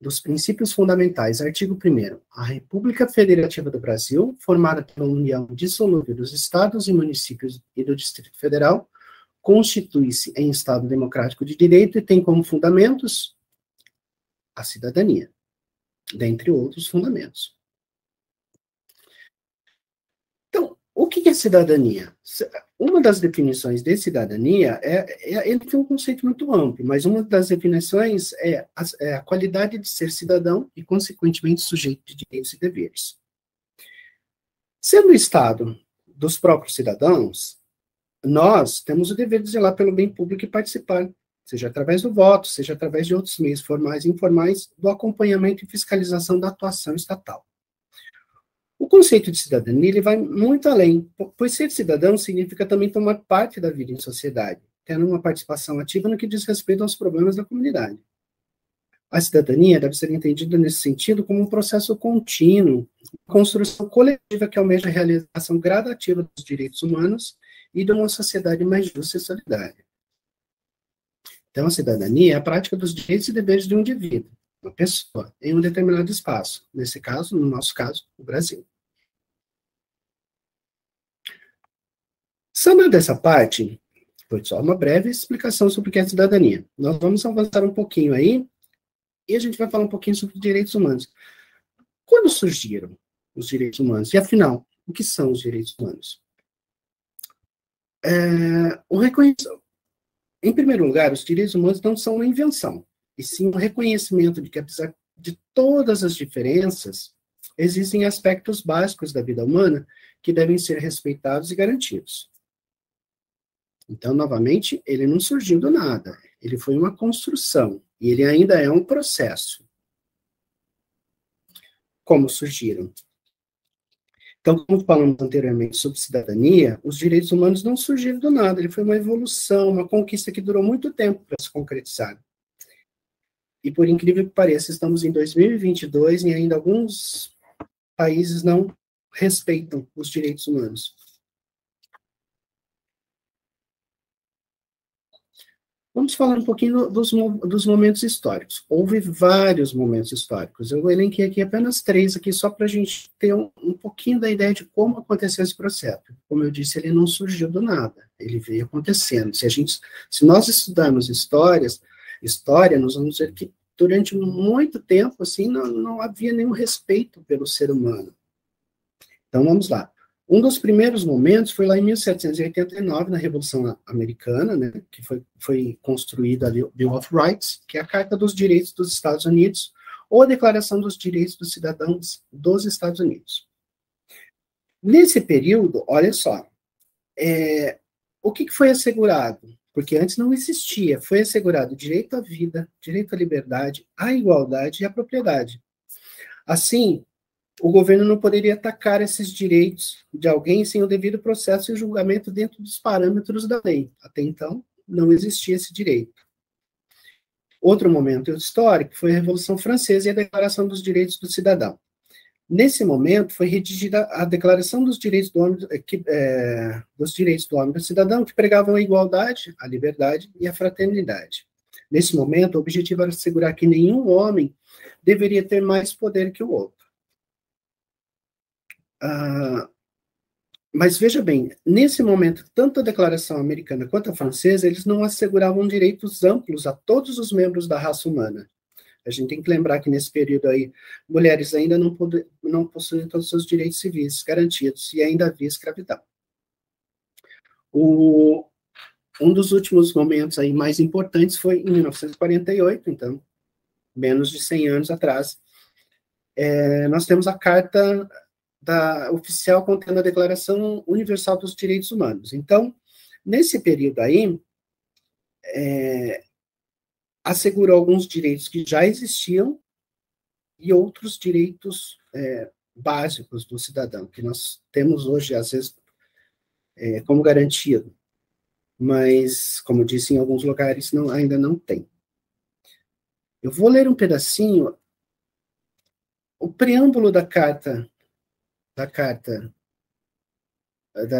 Dos princípios fundamentais, artigo 1º. A República Federativa do Brasil, formada pela união dissolúvel dos estados e municípios e do Distrito Federal, constitui-se em Estado democrático de direito e tem como fundamentos a cidadania, dentre outros fundamentos. Então, o que é cidadania? Uma das definições de cidadania ele tem um conceito muito amplo, mas uma das definições é a qualidade de ser cidadão e, consequentemente, sujeito de direitos e deveres. Sendo o Estado dos próprios cidadãos, nós temos o dever de zelar pelo bem público e participar, seja através do voto, seja através de outros meios formais e informais, do acompanhamento e fiscalização da atuação estatal. O conceito de cidadania ele vai muito além, pois ser cidadão significa também tomar parte da vida em sociedade, tendo uma participação ativa no que diz respeito aos problemas da comunidade. A cidadania deve ser entendida nesse sentido como um processo contínuo, uma construção coletiva que almeja a realização gradativa dos direitos humanos e de uma sociedade mais justa e solidária. Então, a cidadania é a prática dos direitos e deveres de um indivíduo, uma pessoa, em um determinado espaço, nesse caso, no nosso caso, o Brasil. Sanada essa parte, foi só uma breve explicação sobre o que é cidadania. Nós vamos avançar um pouquinho aí, e a gente vai falar um pouquinho sobre os direitos humanos. Quando surgiram os direitos humanos? E, afinal, o que são os direitos humanos? Em primeiro lugar, os direitos humanos não são uma invenção, e sim um reconhecimento de que, apesar de todas as diferenças, existem aspectos básicos da vida humana que devem ser respeitados e garantidos. Então, novamente, ele não surgiu do nada, ele foi uma construção, e ele ainda é um processo. Como surgiram? Então, como falamos anteriormente sobre cidadania, os direitos humanos não surgiram do nada, ele foi uma evolução, uma conquista que durou muito tempo para se concretizar. E, por incrível que pareça, estamos em 2022 e ainda alguns países não respeitam os direitos humanos. Vamos falar um pouquinho dos momentos históricos. Houve vários momentos históricos. Eu elenquei aqui apenas 3, aqui, só para a gente ter um pouquinho da ideia de como aconteceu esse processo. Como eu disse, ele não surgiu do nada, ele veio acontecendo. Se nós estudarmos história, nós vamos ver que durante muito tempo assim, não havia nenhum respeito pelo ser humano. Então, vamos lá. Um dos primeiros momentos foi lá em 1789, na Revolução Americana, né, que foi construída a Bill of Rights, que é a Carta dos Direitos dos Estados Unidos, ou a Declaração dos Direitos dos Cidadãos dos Estados Unidos. Nesse período, olha só, o que foi assegurado? Porque antes não existia, foi assegurado o direito à vida, direito à liberdade, à igualdade e à propriedade. Assim, o governo não poderia atacar esses direitos de alguém sem o devido processo e julgamento dentro dos parâmetros da lei. Até então, não existia esse direito. Outro momento histórico foi a Revolução Francesa e a Declaração dos Direitos do Cidadão. Nesse momento, foi redigida a Declaração dos Direitos do Homem, do Cidadão, que pregavam a igualdade, a liberdade e a fraternidade. Nesse momento, o objetivo era assegurar que nenhum homem deveria ter mais poder que o outro. Mas veja bem, nesse momento, tanto a Declaração Americana quanto a francesa, eles não asseguravam direitos amplos a todos os membros da raça humana. A gente tem que lembrar que nesse período aí, mulheres ainda não possuem todos os seus direitos civis garantidos e ainda havia escravidão. Um dos últimos momentos aí mais importantes foi em 1948, então, menos de 100 anos atrás, nós temos a Carta Oficial contendo a Declaração Universal dos Direitos Humanos. Então, nesse período aí, assegurou alguns direitos que já existiam e outros direitos básicos do cidadão, que nós temos hoje, às vezes, como garantido. Mas, como eu disse, em alguns lugares ainda não tem. Eu vou ler um pedacinho. O preâmbulo da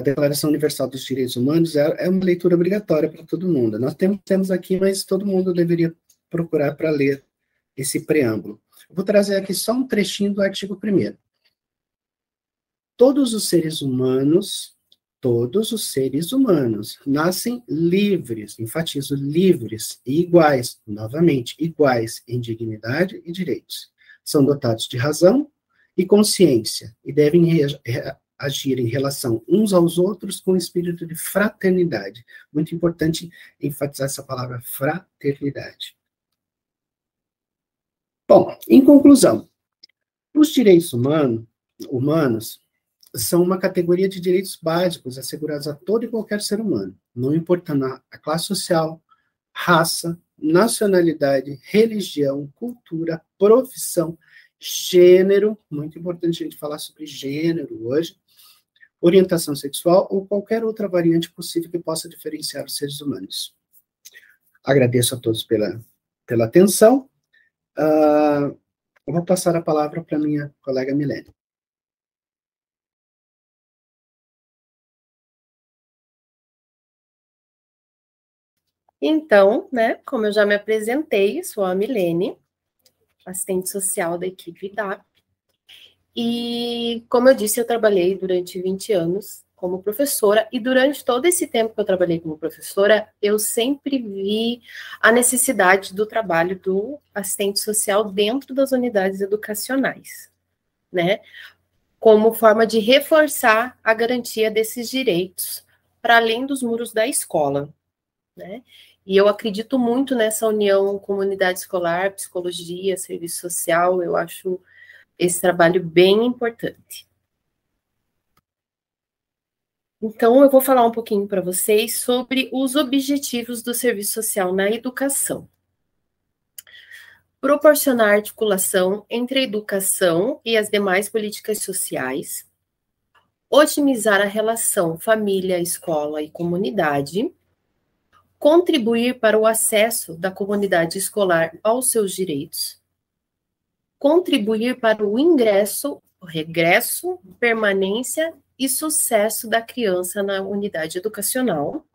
Declaração Universal dos Direitos Humanos é uma leitura obrigatória para todo mundo. Nós temos aqui, mas todo mundo deveria procurar para ler esse preâmbulo. Eu vou trazer aqui só um trechinho do artigo 1º. Todos os seres humanos nascem livres, enfatizo, livres e iguais, novamente, iguais em dignidade e direitos. São dotados de razão e consciência e devem agir em relação uns aos outros com espírito de fraternidade. Muito importante enfatizar essa palavra fraternidade. Bom, em conclusão, os direitos humanos são uma categoria de direitos básicos assegurados a todo e qualquer ser humano, não importando a classe social, raça, nacionalidade, religião, cultura, profissão, gênero, muito importante a gente falar sobre gênero hoje, orientação sexual ou qualquer outra variante possível que possa diferenciar os seres humanos. Agradeço a todos pela atenção. Eu vou passar a palavra para a minha colega Milene. Então, né, como eu já me apresentei, sou a Milene, assistente social da equipe DAP. E, como eu disse, eu trabalhei durante 20 anos como professora, e durante todo esse tempo que eu trabalhei como professora, eu sempre vi a necessidade do trabalho do assistente social dentro das unidades educacionais, né, como forma de reforçar a garantia desses direitos para além dos muros da escola, né. E eu acredito muito nessa união comunidade escolar, psicologia, serviço social, eu acho esse trabalho bem importante. Então, eu vou falar um pouquinho para vocês sobre os objetivos do serviço social na educação. Proporcionar articulação entre a educação e as demais políticas sociais, otimizar a relação família, escola e comunidade, contribuir para o acesso da comunidade escolar aos seus direitos, contribuir para o ingresso, o regresso, permanência e sucesso da criança na unidade educacional,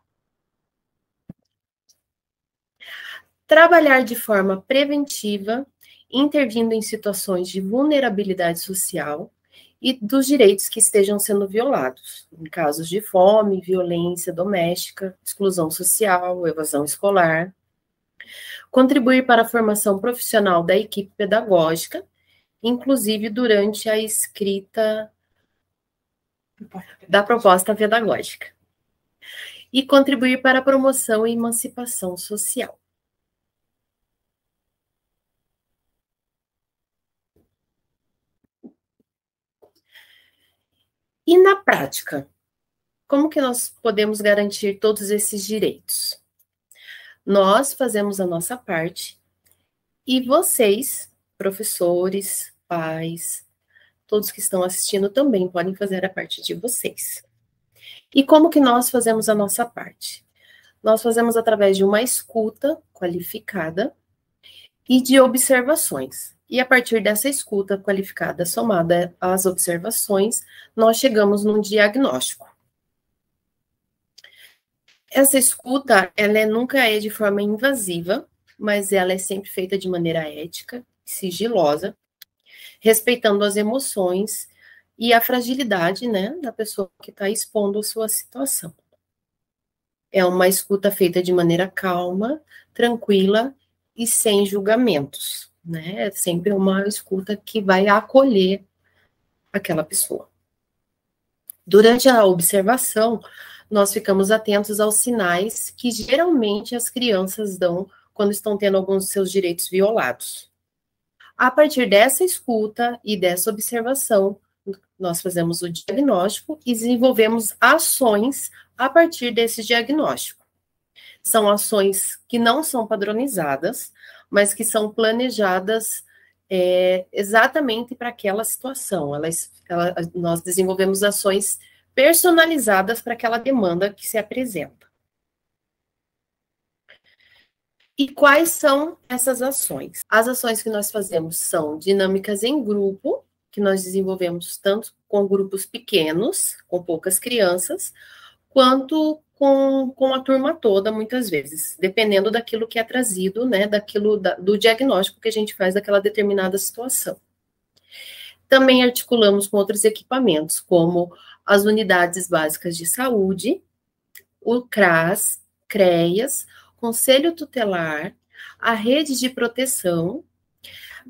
trabalhar de forma preventiva, intervindo em situações de vulnerabilidade social e dos direitos que estejam sendo violados, em casos de fome, violência doméstica, exclusão social, evasão escolar. Contribuir para a formação profissional da equipe pedagógica, inclusive durante a escrita da proposta pedagógica. E contribuir para a promoção e emancipação social. E na prática, como que nós podemos garantir todos esses direitos? Nós fazemos a nossa parte e vocês, professores, pais, todos que estão assistindo também podem fazer a parte de vocês. E como que nós fazemos a nossa parte? Nós fazemos através de uma escuta qualificada e de observações. E a partir dessa escuta qualificada somada às observações, nós chegamos num diagnóstico. Essa escuta, ela nunca é de forma invasiva, mas ela é sempre feita de maneira ética, sigilosa, respeitando as emoções e a fragilidade, né, da pessoa que está expondo a sua situação. É uma escuta feita de maneira calma, tranquila e sem julgamentos, né? É sempre uma escuta que vai acolher aquela pessoa. Durante a observação, nós ficamos atentos aos sinais que geralmente as crianças dão quando estão tendo alguns de seus direitos violados. A partir dessa escuta e dessa observação, nós fazemos o diagnóstico e desenvolvemos ações a partir desse diagnóstico. São ações que não são padronizadas, mas que são planejadas exatamente para aquela situação. Nós desenvolvemos ações personalizadas para aquela demanda que se apresenta. E quais são essas ações? As ações que nós fazemos são dinâmicas em grupo, que nós desenvolvemos tanto com grupos pequenos, com poucas crianças, quanto com a turma toda, muitas vezes, dependendo daquilo que é trazido, né, do diagnóstico que a gente faz daquela determinada situação. Também articulamos com outros equipamentos, como as unidades básicas de saúde, o CRAS, CREAS, Conselho Tutelar, a rede de proteção.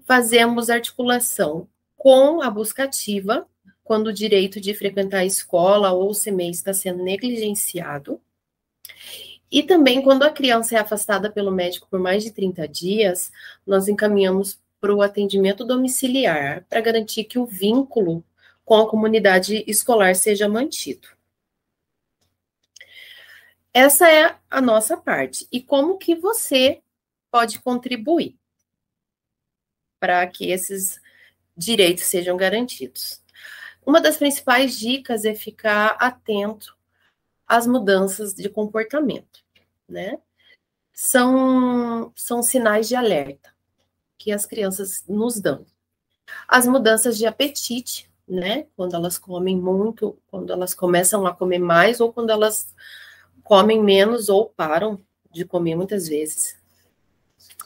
Fazemos articulação com a busca ativa, quando o direito de frequentar a escola ou o CMEI está sendo negligenciado. E também, quando a criança é afastada pelo médico por mais de 30 dias, nós encaminhamos para o atendimento domiciliar, para garantir que o vínculo com a comunidade escolar seja mantido. Essa é a nossa parte. E como que você pode contribuir para que esses direitos sejam garantidos? Uma das principais dicas é ficar atento às mudanças de comportamento, né? São sinais de alerta que as crianças nos dão. As mudanças de apetite, né? Quando elas comem muito, quando elas começam a comer mais, ou quando elas comem menos ou param de comer muitas vezes.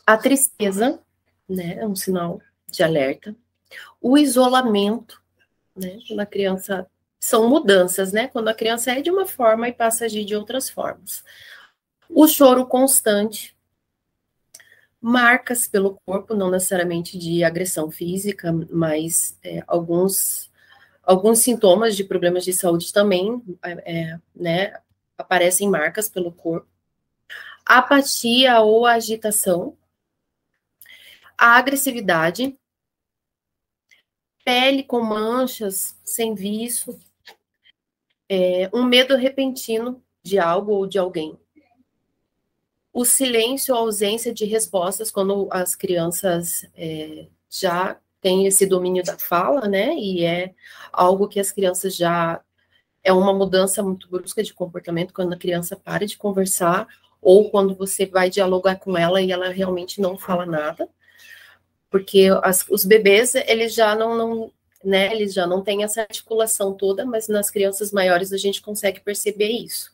A tristeza, né, é um sinal de alerta. O isolamento, né, quando a criança... São mudanças, né, quando a criança é de uma forma e passa a agir de outras formas. O choro constante. Marcas pelo corpo, não necessariamente de agressão física, mas alguns sintomas de problemas de saúde também, né, aparecem marcas pelo corpo. A apatia ou a agitação. A agressividade. Pele com manchas, sem viço. Um medo repentino de algo ou de alguém. O silêncio ou ausência de respostas, quando as crianças já têm esse domínio da fala, né? E é algo que as crianças já... É uma mudança muito brusca de comportamento, quando a criança para de conversar, ou quando você vai dialogar com ela e ela realmente não fala nada. Porque os bebês, eles já né, eles já não têm essa articulação toda, mas nas crianças maiores a gente consegue perceber isso.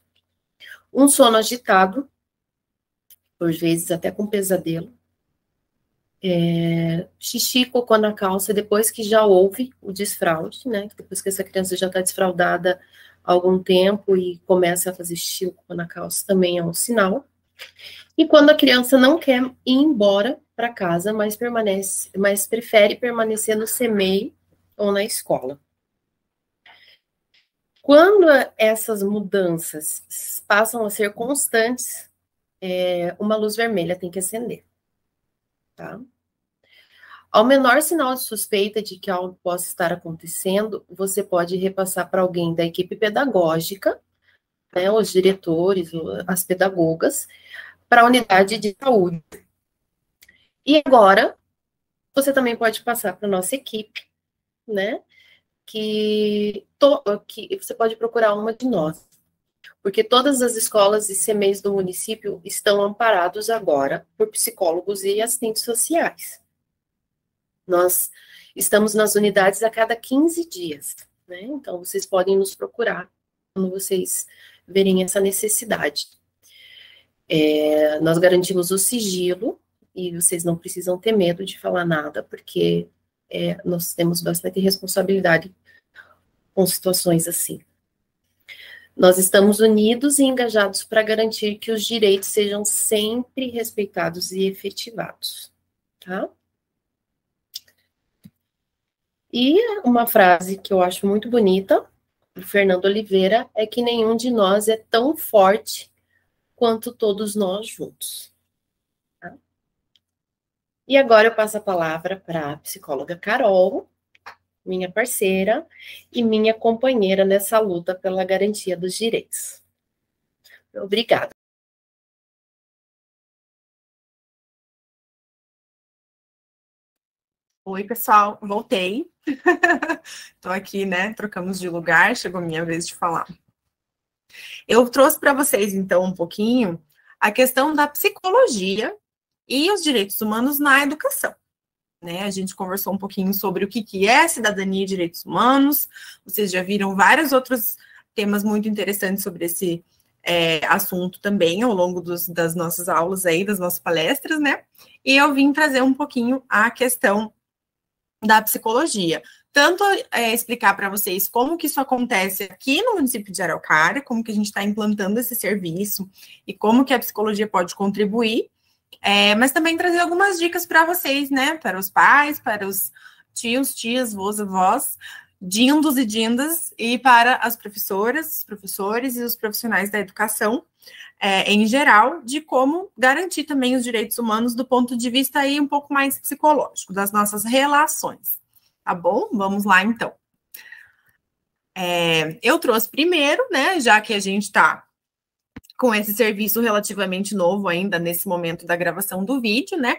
Um sono agitado, por vezes até com pesadelo. Xixi, cocô na calça, depois que já houve o desfraude, né? Depois que essa criança já está desfraudada há algum tempo e começa a fazer xixi, cocô na calça, também é um sinal. E quando a criança não quer ir embora para casa, mas prefere permanecer no CMEI ou na escola. Quando essas mudanças passam a ser constantes, uma luz vermelha tem que acender, tá? Ao menor sinal de suspeita de que algo possa estar acontecendo, você pode repassar para alguém da equipe pedagógica, né, os diretores, as pedagogas, para a unidade de saúde. E agora, você também pode passar para a nossa equipe, né, que você pode procurar uma de nós, porque todas as escolas e CMEIs do município estão amparados agora por psicólogos e assistentes sociais. Nós estamos nas unidades a cada 15 dias, né? Então, vocês podem nos procurar quando vocês verem essa necessidade. Nós garantimos o sigilo e vocês não precisam ter medo de falar nada, porque nós temos bastante responsabilidade com situações assim. Nós estamos unidos e engajados para garantir que os direitos sejam sempre respeitados e efetivados, tá? E uma frase que eu acho muito bonita, do Fernando Oliveira, é que nenhum de nós é tão forte quanto todos nós juntos. Tá? E agora eu passo a palavra para a psicóloga Carol, minha parceira e minha companheira nessa luta pela garantia dos direitos. Obrigada. Oi, pessoal, voltei. Estou aqui, né? Trocamos de lugar, chegou a minha vez de falar. Eu trouxe para vocês, então, um pouquinho a questão da psicologia e os direitos humanos na educação. Né? A gente conversou um pouquinho sobre o que é cidadania e direitos humanos. Vocês já viram vários outros temas muito interessantes sobre esse assunto também ao longo das nossas aulas aí, das nossas palestras, né? E eu vim trazer um pouquinho a questão da psicologia. Tanto explicar para vocês como que isso acontece aqui no município de Araucária, como que a gente está implantando esse serviço e como que a psicologia pode contribuir, mas também trazer algumas dicas para vocês, né, para os pais, para os tios, tias, vós, avós, dindos e dindas, e para as professoras, os professores e os profissionais da educação, em geral, de como garantir também os direitos humanos do ponto de vista aí um pouco mais psicológico, das nossas relações. Tá bom? Vamos lá, então. Eu trouxe primeiro, né, já que a gente está com esse serviço relativamente novo ainda nesse momento da gravação do vídeo, né,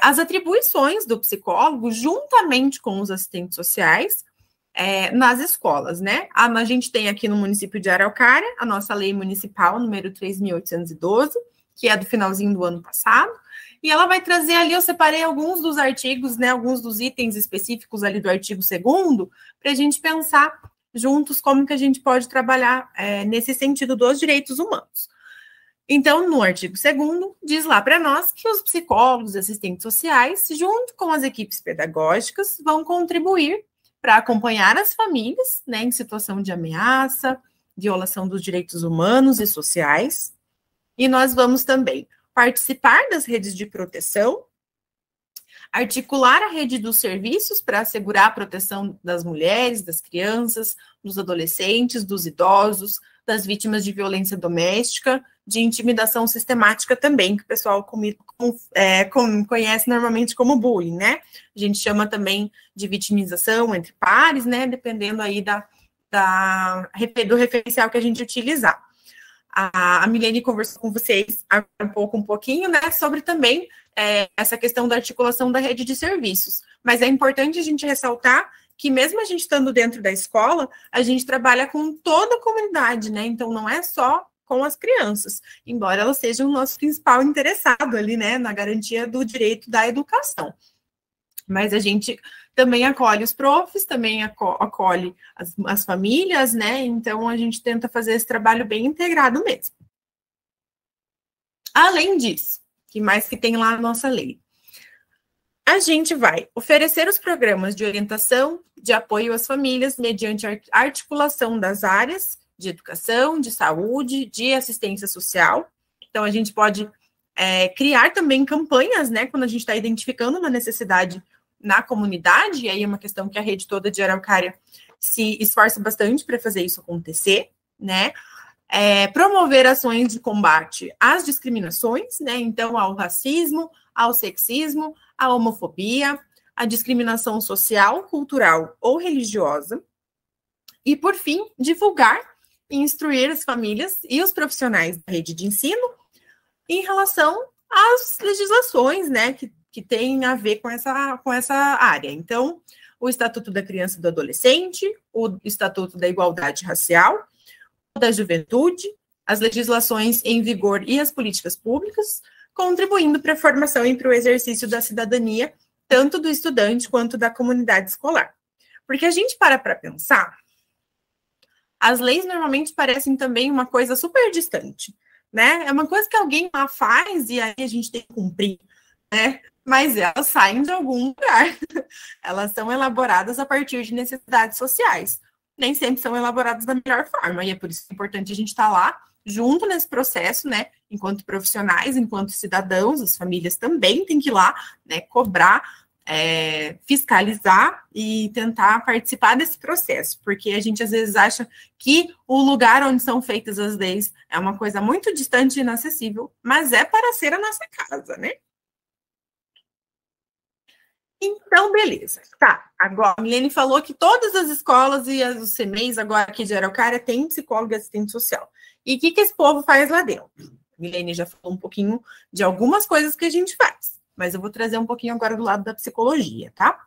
as atribuições do psicólogo juntamente com os assistentes sociais nas escolas, né? A gente tem aqui no município de Araucária a nossa lei municipal número 3.812, que é do finalzinho do ano passado, e ela vai trazer ali, eu separei alguns dos artigos, né, alguns dos itens específicos ali do artigo 2º, para a gente pensar juntos como que a gente pode trabalhar nesse sentido dos direitos humanos. Então, no artigo 2º, diz lá para nós que os psicólogos e assistentes sociais, junto com as equipes pedagógicas, vão contribuir para acompanhar as famílias, né, em situação de ameaça, violação dos direitos humanos e sociais, e nós vamos também participar das redes de proteção, articular a rede dos serviços para assegurar a proteção das mulheres, das crianças, dos adolescentes, dos idosos, das vítimas de violência doméstica, de intimidação sistemática também, que o pessoal conhece normalmente como bullying, né? A gente chama também de vitimização entre pares, né? Dependendo aí do referencial que a gente utilizar. A Milene conversou com vocês um pouquinho, né? Sobre também essa questão da articulação da rede de serviços. Mas é importante a gente ressaltar que mesmo a gente estando dentro da escola, a gente trabalha com toda a comunidade, né? Então, não é só com as crianças, embora elas sejam o nosso principal interessado ali, né, na garantia do direito da educação. Mas a gente também acolhe os profs, também acolhe as famílias, né, então a gente tenta fazer esse trabalho bem integrado mesmo. Além disso, que mais que tem lá na nossa lei? A gente vai oferecer os programas de orientação, de apoio às famílias, mediante a articulação das áreas de educação, de saúde, de assistência social. Então, a gente pode criar também campanhas, né, quando a gente está identificando uma necessidade na comunidade, e aí é uma questão que a rede toda de Araucária se esforça bastante para fazer isso acontecer, né, promover ações de combate às discriminações, né, então ao racismo, ao sexismo, à homofobia, à discriminação social, cultural ou religiosa, e, por fim, divulgar e instruir as famílias e os profissionais da rede de ensino em relação às legislações, né, que têm a ver com essa área. Então, o Estatuto da Criança e do Adolescente, o Estatuto da Igualdade Racial, o da Juventude, as legislações em vigor e as políticas públicas, contribuindo para a formação e para o exercício da cidadania tanto do estudante quanto da comunidade escolar. Porque a gente para pensar, as leis normalmente parecem também uma coisa super distante, né? É uma coisa que alguém lá faz e aí a gente tem que cumprir, né? Mas elas saem de algum lugar. Elas são elaboradas a partir de necessidades sociais. Nem sempre são elaboradas da melhor forma, e é por isso que é importante a gente estar lá, junto nesse processo, né? Enquanto profissionais, enquanto cidadãos, as famílias também têm que ir lá, né? Cobrar, fiscalizar e tentar participar desse processo, porque a gente às vezes acha que o lugar onde são feitas as leis é uma coisa muito distante e inacessível, mas é para ser a nossa casa, né? Então, beleza. Tá, agora a Milene falou que todas as escolas e os CMEs agora aqui de Araucária têm psicólogo e assistente social. E o que esse povo faz lá dentro? A Milene já falou um pouquinho de algumas coisas que a gente faz, mas eu vou trazer um pouquinho agora do lado da psicologia, tá?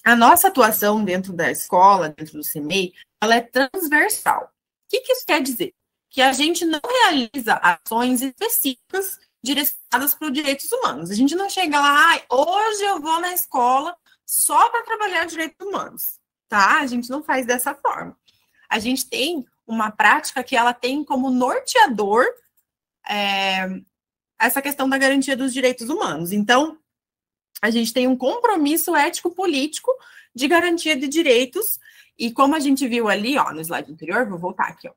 A nossa atuação dentro da escola, dentro do CMEI, ela é transversal. O que isso quer dizer? Que a gente não realiza ações específicas direcionadas para os direitos humanos. A gente não chega lá, hoje eu vou na escola só para trabalhar direitos humanos, tá? A gente não faz dessa forma. A gente tem uma prática que ela tem como norteador essa questão da garantia dos direitos humanos. Então, a gente tem um compromisso ético-político de garantia de direitos, e como a gente viu ali, ó, no slide anterior, vou voltar aqui, ó,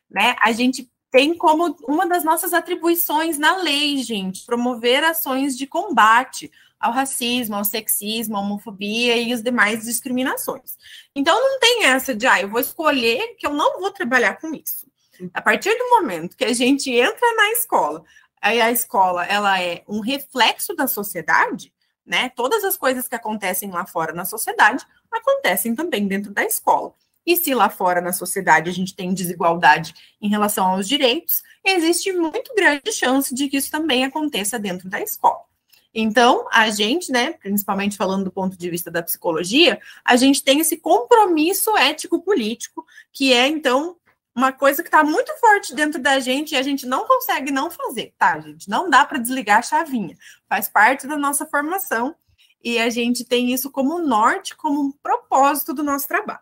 né? A gente tem como uma das nossas atribuições na lei, gente, promover ações de combate ao racismo, ao sexismo, à homofobia e as demais discriminações. Então, não tem essa de, eu vou escolher que eu não vou trabalhar com isso. A partir do momento que a gente entra na escola, aí a escola, ela é um reflexo da sociedade, né? Todas as coisas que acontecem lá fora na sociedade acontecem também dentro da escola. E se lá fora na sociedade a gente tem desigualdade em relação aos direitos, existe muito grande chance de que isso também aconteça dentro da escola. Então, a gente, né, principalmente falando do ponto de vista da psicologia, a gente tem esse compromisso ético-político, que é, então, uma coisa que está muito forte dentro da gente e a gente não consegue não fazer, tá, gente? Não dá para desligar a chavinha. Faz parte da nossa formação e a gente tem isso como norte, como um propósito do nosso trabalho.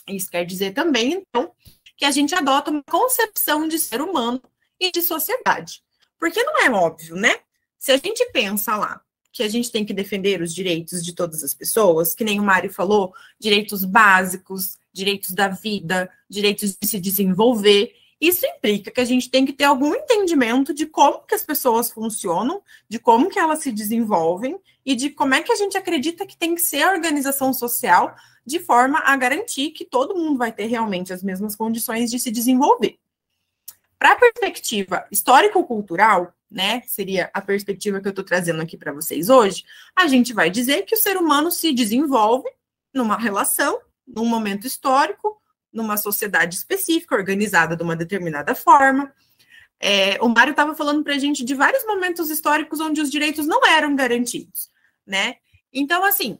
Isso quer dizer também, então, que a gente adota uma concepção de ser humano e de sociedade. Porque não é óbvio, né? Se a gente pensa lá que a gente tem que defender os direitos de todas as pessoas, que nem o Mário falou, direitos básicos, direitos da vida, direitos de se desenvolver, isso implica que a gente tem que ter algum entendimento de como que as pessoas funcionam, de como que elas se desenvolvem e de como é que a gente acredita que tem que ser a organização social de forma a garantir que todo mundo vai ter realmente as mesmas condições de se desenvolver. Para a perspectiva histórico-cultural, né, seria a perspectiva que eu estou trazendo aqui para vocês hoje, a gente vai dizer que o ser humano se desenvolve numa relação, num momento histórico, numa sociedade específica, organizada de uma determinada forma. O Mário estava falando para a gente de vários momentos históricos onde os direitos não eram garantidos, né? Então, assim,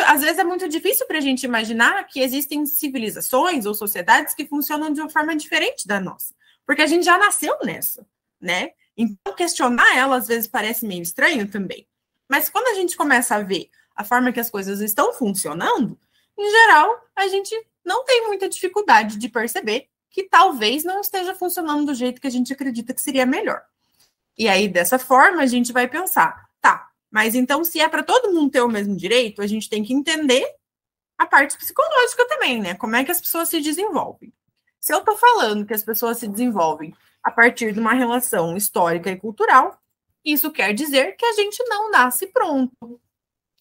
às vezes é muito difícil para a gente imaginar que existem civilizações ou sociedades que funcionam de uma forma diferente da nossa, porque a gente já nasceu nessa, né? Então, questionar ela às vezes parece meio estranho também. Mas quando a gente começa a ver a forma que as coisas estão funcionando, em geral, a gente não tem muita dificuldade de perceber que talvez não esteja funcionando do jeito que a gente acredita que seria melhor. E aí, dessa forma, a gente vai pensar, tá, mas então se é para todo mundo ter o mesmo direito, a gente tem que entender a parte psicológica também, né? Como é que as pessoas se desenvolvem. Se eu estou falando que as pessoas se desenvolvem a partir de uma relação histórica e cultural, isso quer dizer que a gente não nasce pronto.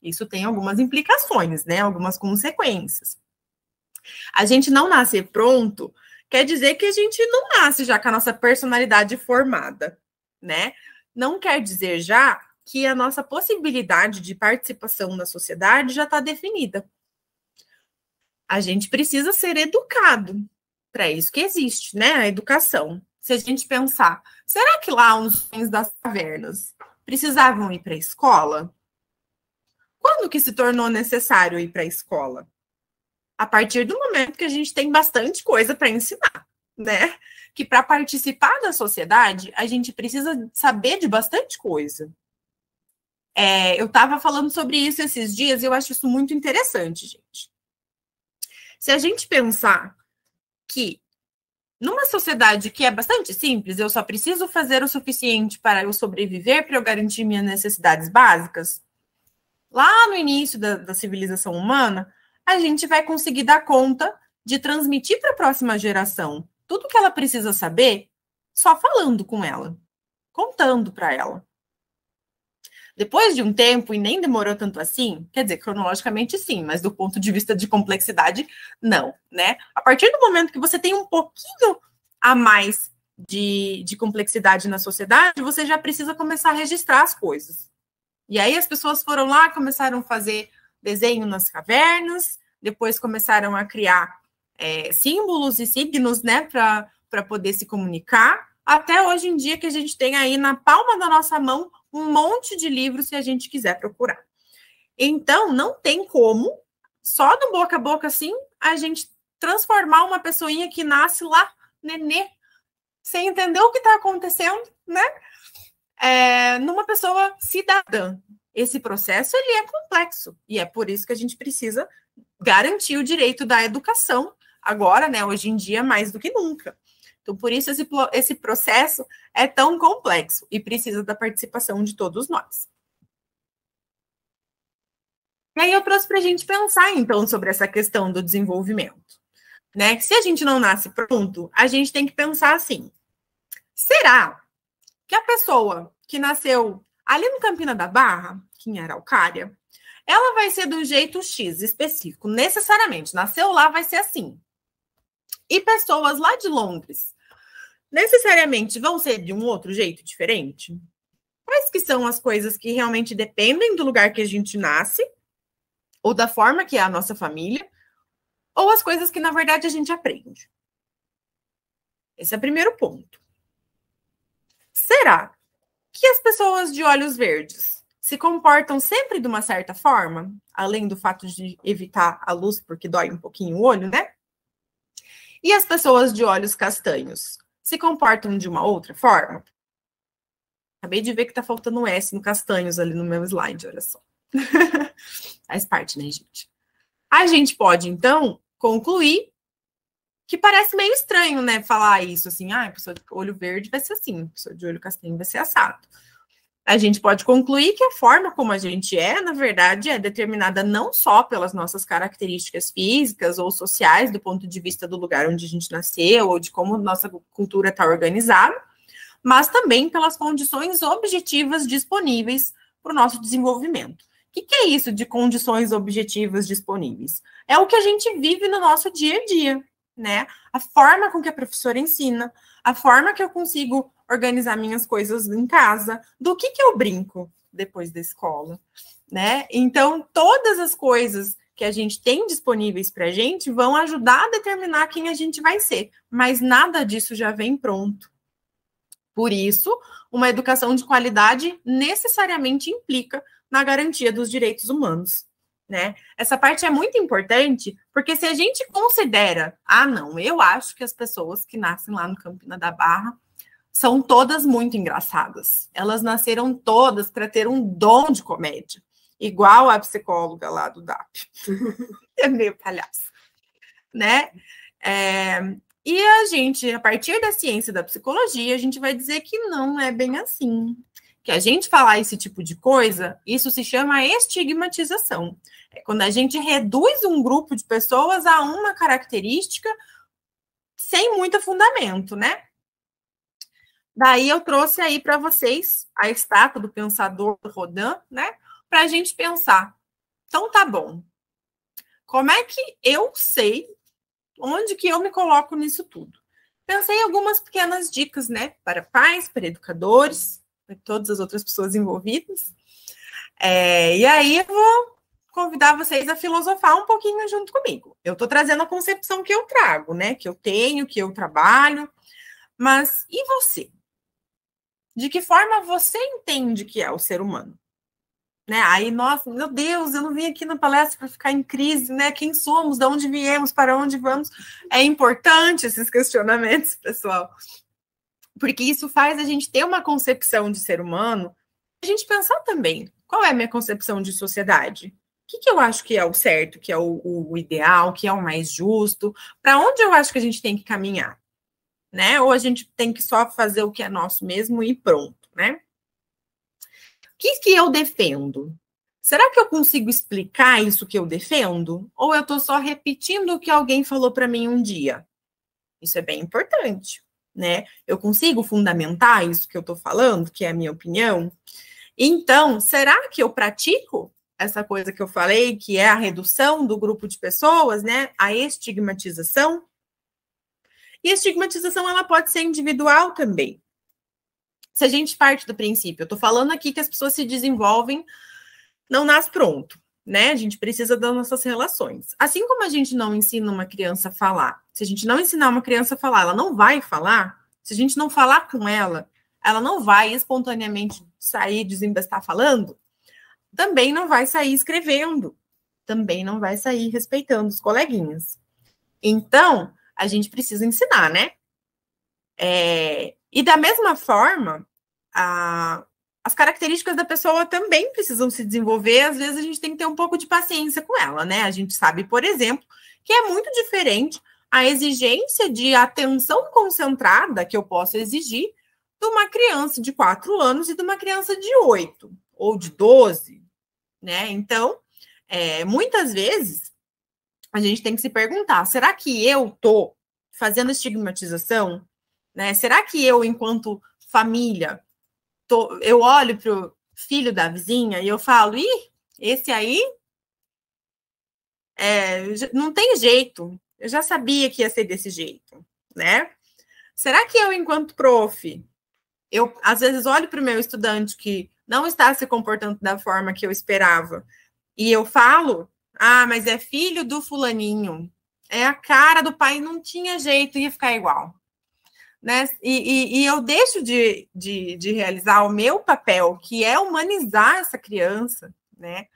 Isso tem algumas implicações, né? Algumas consequências. A gente não nascer pronto quer dizer que a gente não nasce já com a nossa personalidade formada, né? Não quer dizer já que a nossa possibilidade de participação na sociedade já está definida. A gente precisa ser educado. Para isso que existe, né? A educação. Se a gente pensar, será que lá os homens das cavernas precisavam ir para a escola? Quando que se tornou necessário ir para a escola? A partir do momento que a gente tem bastante coisa para ensinar, né? Que para participar da sociedade, a gente precisa saber de bastante coisa. Eu estava falando sobre isso esses dias e eu acho isso muito interessante, gente. Se a gente pensar que numa sociedade que é bastante simples, eu só preciso fazer o suficiente para eu sobreviver, para eu garantir minhas necessidades básicas, lá no início da civilização humana, a gente vai conseguir dar conta de transmitir para a próxima geração tudo que ela precisa saber só falando com ela, contando para ela. Depois de um tempo, e nem demorou tanto assim, quer dizer, cronologicamente sim, mas do ponto de vista de complexidade, não, né? A partir do momento que você tem um pouquinho a mais de complexidade na sociedade, você já precisa começar a registrar as coisas. E aí as pessoas foram lá, começaram a fazer desenho nas cavernas, depois começaram a criar símbolos e signos, né, para poder se comunicar, até hoje em dia que a gente tem aí na palma da nossa mão um monte de livros se a gente quiser procurar. Então, não tem como, só do boca a boca, assim, a gente transformar uma pessoinha que nasce lá, nenê, sem entender o que está acontecendo, né, numa pessoa cidadã. Esse processo, ele é complexo, e é por isso que a gente precisa garantir o direito da educação, agora, né, hoje em dia, mais do que nunca. Então, por isso, esse processo é tão complexo e precisa da participação de todos nós. E aí eu trouxe para a gente pensar, então, sobre essa questão do desenvolvimento. Né? Que se a gente não nasce pronto, a gente tem que pensar assim, será que a pessoa que nasceu ali no Campina da Barra, que em Araucária, ela vai ser do jeito X específico, necessariamente, nasceu lá, vai ser assim. E pessoas lá de Londres, necessariamente vão ser de um outro jeito diferente? Quais que são as coisas que realmente dependem do lugar que a gente nasce, ou da forma que é a nossa família, ou as coisas que, na verdade, a gente aprende? Esse é o primeiro ponto. Será que as pessoas de olhos verdes se comportam sempre de uma certa forma, além do fato de evitar a luz, porque dói um pouquinho o olho, né? E as pessoas de olhos castanhos se comportam de uma outra forma? Acabei de ver que tá faltando um S no castanhos ali no meu slide, olha só. Faz parte, né, gente? A gente pode, então, concluir que parece meio estranho, né, falar isso, assim, a pessoa de olho verde vai ser assim, a pessoa de olho castanho vai ser assado. A gente pode concluir que a forma como a gente é, na verdade, é determinada não só pelas nossas características físicas ou sociais, do ponto de vista do lugar onde a gente nasceu, ou de como nossa cultura está organizada, mas também pelas condições objetivas disponíveis para o nosso desenvolvimento. O que é isso de condições objetivas disponíveis? É o que a gente vive no nosso dia a dia, né? A forma com que a professora ensina, a forma que eu consigo organizar minhas coisas em casa, do que eu brinco depois da escola, né? Então, todas as coisas que a gente tem disponíveis para a gente vão ajudar a determinar quem a gente vai ser, mas nada disso já vem pronto. Por isso, uma educação de qualidade necessariamente implica na garantia dos direitos humanos, né? Essa parte é muito importante, porque se a gente considera, não, eu acho que as pessoas que nascem lá no Campina da Barra são todas muito engraçadas. Elas nasceram todas para ter um dom de comédia, igual a psicóloga lá do DAP. É meio palhaço, né? E a gente, a partir da ciência da psicologia, a gente vai dizer que não é bem assim. Que a gente falar esse tipo de coisa, isso se chama estigmatização. É quando a gente reduz um grupo de pessoas a uma característica sem muito fundamento, né? Daí eu trouxe aí para vocês a estátua do pensador Rodin, né? Para a gente pensar. Então, tá bom. Como é que eu sei onde que eu me coloco nisso tudo? Pensei em algumas pequenas dicas, né? Para pais, para educadores, para todas as outras pessoas envolvidas. E aí eu vou convidar vocês a filosofar um pouquinho junto comigo. Eu estou trazendo a concepção que eu trago, né? Que eu tenho, que eu trabalho. Mas e você? De que forma você entende que é o ser humano? Né? Aí, nossa, meu Deus, eu não vim aqui na palestra para ficar em crise, né? Quem somos, de onde viemos, para onde vamos? É importante esses questionamentos, pessoal, porque isso faz a gente ter uma concepção de ser humano, a gente pensar também Qual é a minha concepção de sociedade? O que eu acho que é o certo, que é o ideal, que é o mais justo? Para onde eu acho que a gente tem que caminhar? Né? Ou a gente tem que só fazer o que é nosso mesmo e pronto, né? O que eu defendo? Será que eu consigo explicar isso que eu defendo? Ou eu estou só repetindo o que alguém falou para mim um dia? Isso é bem importante, né? Eu consigo fundamentar isso que eu estou falando, que é a minha opinião? Então, será que eu pratico essa coisa que eu falei, que é a redução do grupo de pessoas, né? A estigmatização? E a estigmatização, ela pode ser individual também. Se a gente parte do princípio, eu estou falando aqui que as pessoas se desenvolvem, não nasce pronto, né? A gente precisa das nossas relações. Assim como a gente não ensina uma criança a falar, se a gente não ensinar uma criança a falar, ela não vai falar. Se a gente não falar com ela, ela não vai espontaneamente sair, desembestar falando. Também não vai sair escrevendo. Também não vai sair respeitando os coleguinhas. Então, a gente precisa ensinar, né? E da mesma forma, as características da pessoa também precisam se desenvolver. Às vezes a gente tem que ter um pouco de paciência com ela, né? A gente sabe, por exemplo, que é muito diferente a exigência de atenção concentrada que eu posso exigir de uma criança de 4 anos e de uma criança de 8 ou de 12, né? Então, muitas vezes, a gente tem que se perguntar, será que eu estou fazendo estigmatização? Né? Será que eu, enquanto família, eu olho para o filho da vizinha e eu falo, esse aí não tem jeito, eu já sabia que ia ser desse jeito, né? Será que eu, enquanto prof, eu às vezes olho para o meu estudante que não está se comportando da forma que eu esperava e eu falo, mas é filho do fulaninho, é a cara do pai, não tinha jeito, ia ficar igual. Né? E eu deixo de realizar o meu papel, que é humanizar essa criança, né?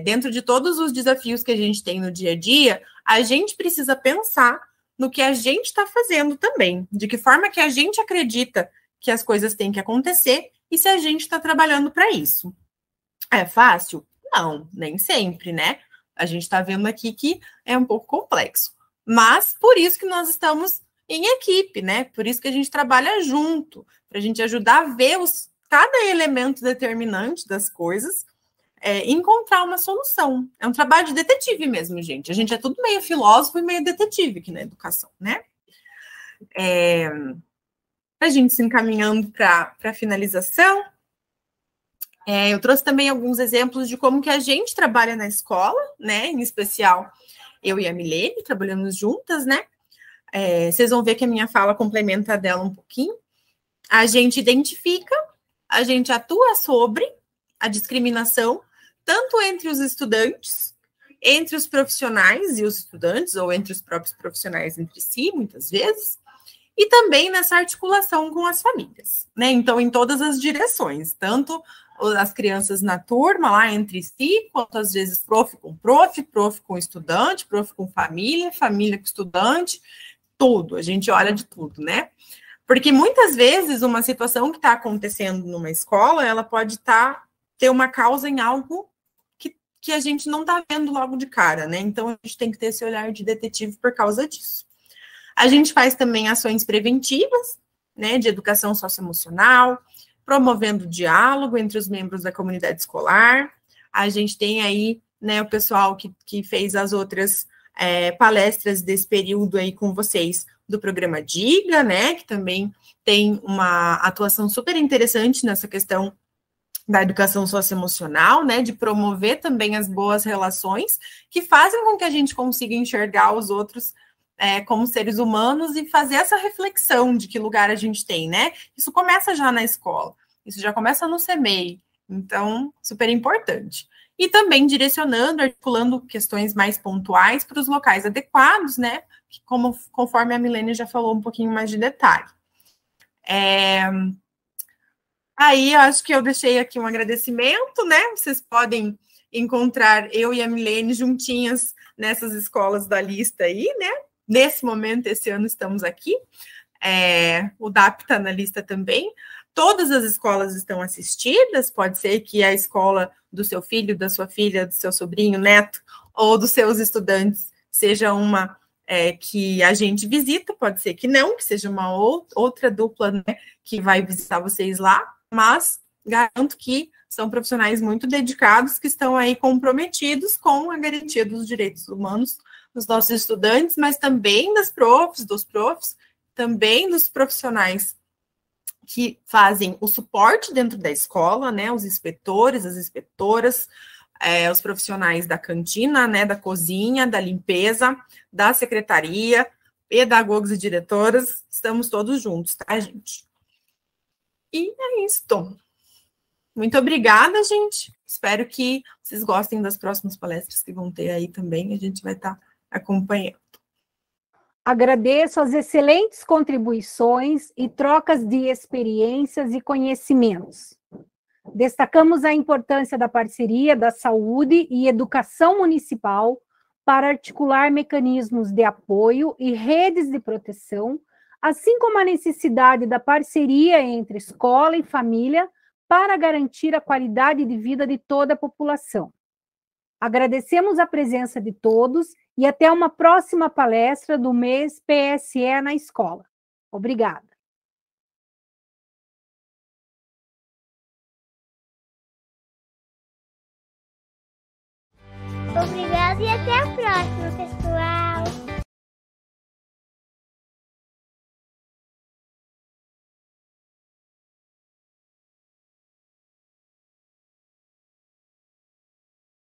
Dentro de todos os desafios que a gente tem no dia a dia, a gente precisa pensar no que a gente está fazendo também, de que forma que a gente acredita que as coisas têm que acontecer e se a gente está trabalhando para isso. É fácil? Não, nem sempre, né? A gente está vendo aqui que é um pouco complexo, mas por isso que nós estamos em equipe, né? Por isso que a gente trabalha junto, para a gente ajudar a ver cada elemento determinante das coisas, encontrar uma solução. É um trabalho de detetive mesmo, gente. A gente é tudo meio filósofo e meio detetive aqui na educação, né? A gente se encaminhando para a finalização, eu trouxe também alguns exemplos de como que a gente trabalha na escola, né? Em especial, eu e a Milene trabalhamos juntas, né? Vocês vão ver que a minha fala complementa a dela um pouquinho. A gente identifica, a gente atua sobre a discriminação, tanto entre os estudantes, entre os profissionais e os estudantes, ou entre os próprios profissionais entre si, muitas vezes, e também nessa articulação com as famílias, né? Então, em todas as direções, tanto as crianças na turma, lá entre si, quanto às vezes prof com estudante, prof com família, família com estudante, tudo, a gente olha de tudo, né? Porque muitas vezes uma situação que está acontecendo numa escola, ela pode ter uma causa em algo que a gente não está vendo logo de cara, né? Então, a gente tem que ter esse olhar de detetive por causa disso. A gente faz também ações preventivas, né, de educação socioemocional, promovendo diálogo entre os membros da comunidade escolar. A gente tem aí, né, o pessoal que fez as outras palestras desse período aí com vocês, do programa Diga, né, que também tem uma atuação super interessante nessa questão da educação socioemocional, né, de promover também as boas relações, que fazem com que a gente consiga enxergar os outros como seres humanos e fazer essa reflexão de que lugar a gente tem, né? Isso começa já na escola, isso já começa no CMEI, então, super importante. E também direcionando, articulando questões mais pontuais para os locais adequados, né? Conforme a Milene já falou um pouquinho mais de detalhe. Aí, eu acho que eu deixei aqui um agradecimento, né? Vocês podem encontrar eu e a Milene juntinhas nessas escolas da lista aí, né? Nesse momento, esse ano, estamos aqui. O DAP está na lista também. todas as escolas estão assistidas, pode ser que a escola do seu filho, da sua filha, do seu sobrinho, neto, ou dos seus estudantes seja uma que a gente visita, pode ser que não, que seja uma outra dupla, né, que vai visitar vocês lá, mas garanto que são profissionais muito dedicados que estão aí comprometidos com a garantia dos direitos humanos dos nossos estudantes, mas também dos profs, também dos profissionais que fazem o suporte dentro da escola, né, os inspetores, as inspetoras, os profissionais da cantina, né, da cozinha, da limpeza, da secretaria, pedagogos e diretoras, estamos todos juntos, tá, gente? E é isso. Muito obrigada, gente. Espero que vocês gostem das próximas palestras que vão ter aí também, a gente vai estar acompanhando. Agradeço as excelentes contribuições e trocas de experiências e conhecimentos. Destacamos a importância da parceria da saúde e educação municipal para articular mecanismos de apoio e redes de proteção, assim como a necessidade da parceria entre escola e família para garantir a qualidade de vida de toda a população. Agradecemos a presença de todos e até uma próxima palestra do mês PSE na escola. Obrigada. Obrigada e até a próxima, pessoal.